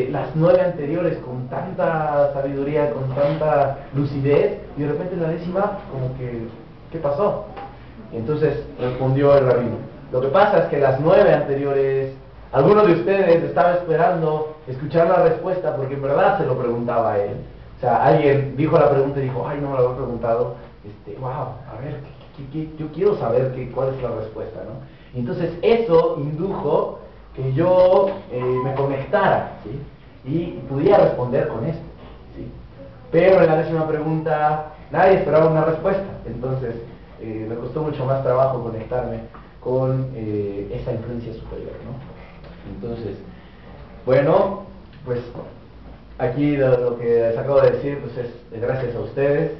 las 9 anteriores con tanta sabiduría, con tanta lucidez, y de repente la 10ª, como que, ¿qué pasó? Y entonces respondió el rabino, lo que pasa es que las 9 anteriores, algunos de ustedes estaban esperando escuchar la respuesta porque en verdad se lo preguntaba a él. O sea, alguien dijo la pregunta y dijo, ay, no me la había preguntado. Wow, a ver, yo quiero saber cuál es la respuesta, ¿no? Y entonces eso indujo que yo me conectara, ¿sí? Y pudiera responder con esto, ¿sí? Pero en la 10ª pregunta nadie esperaba una respuesta. Entonces me costó mucho más trabajo conectarme con esa influencia superior, ¿no? Entonces, bueno, pues aquí lo que les acabo de decir pues es gracias a ustedes,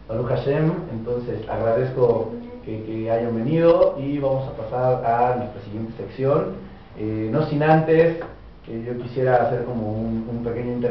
Baruch Hashem. Entonces agradezco que hayan venido y vamos a pasar a nuestra siguiente sección, no sin antes yo quisiera hacer como un pequeño intervalo.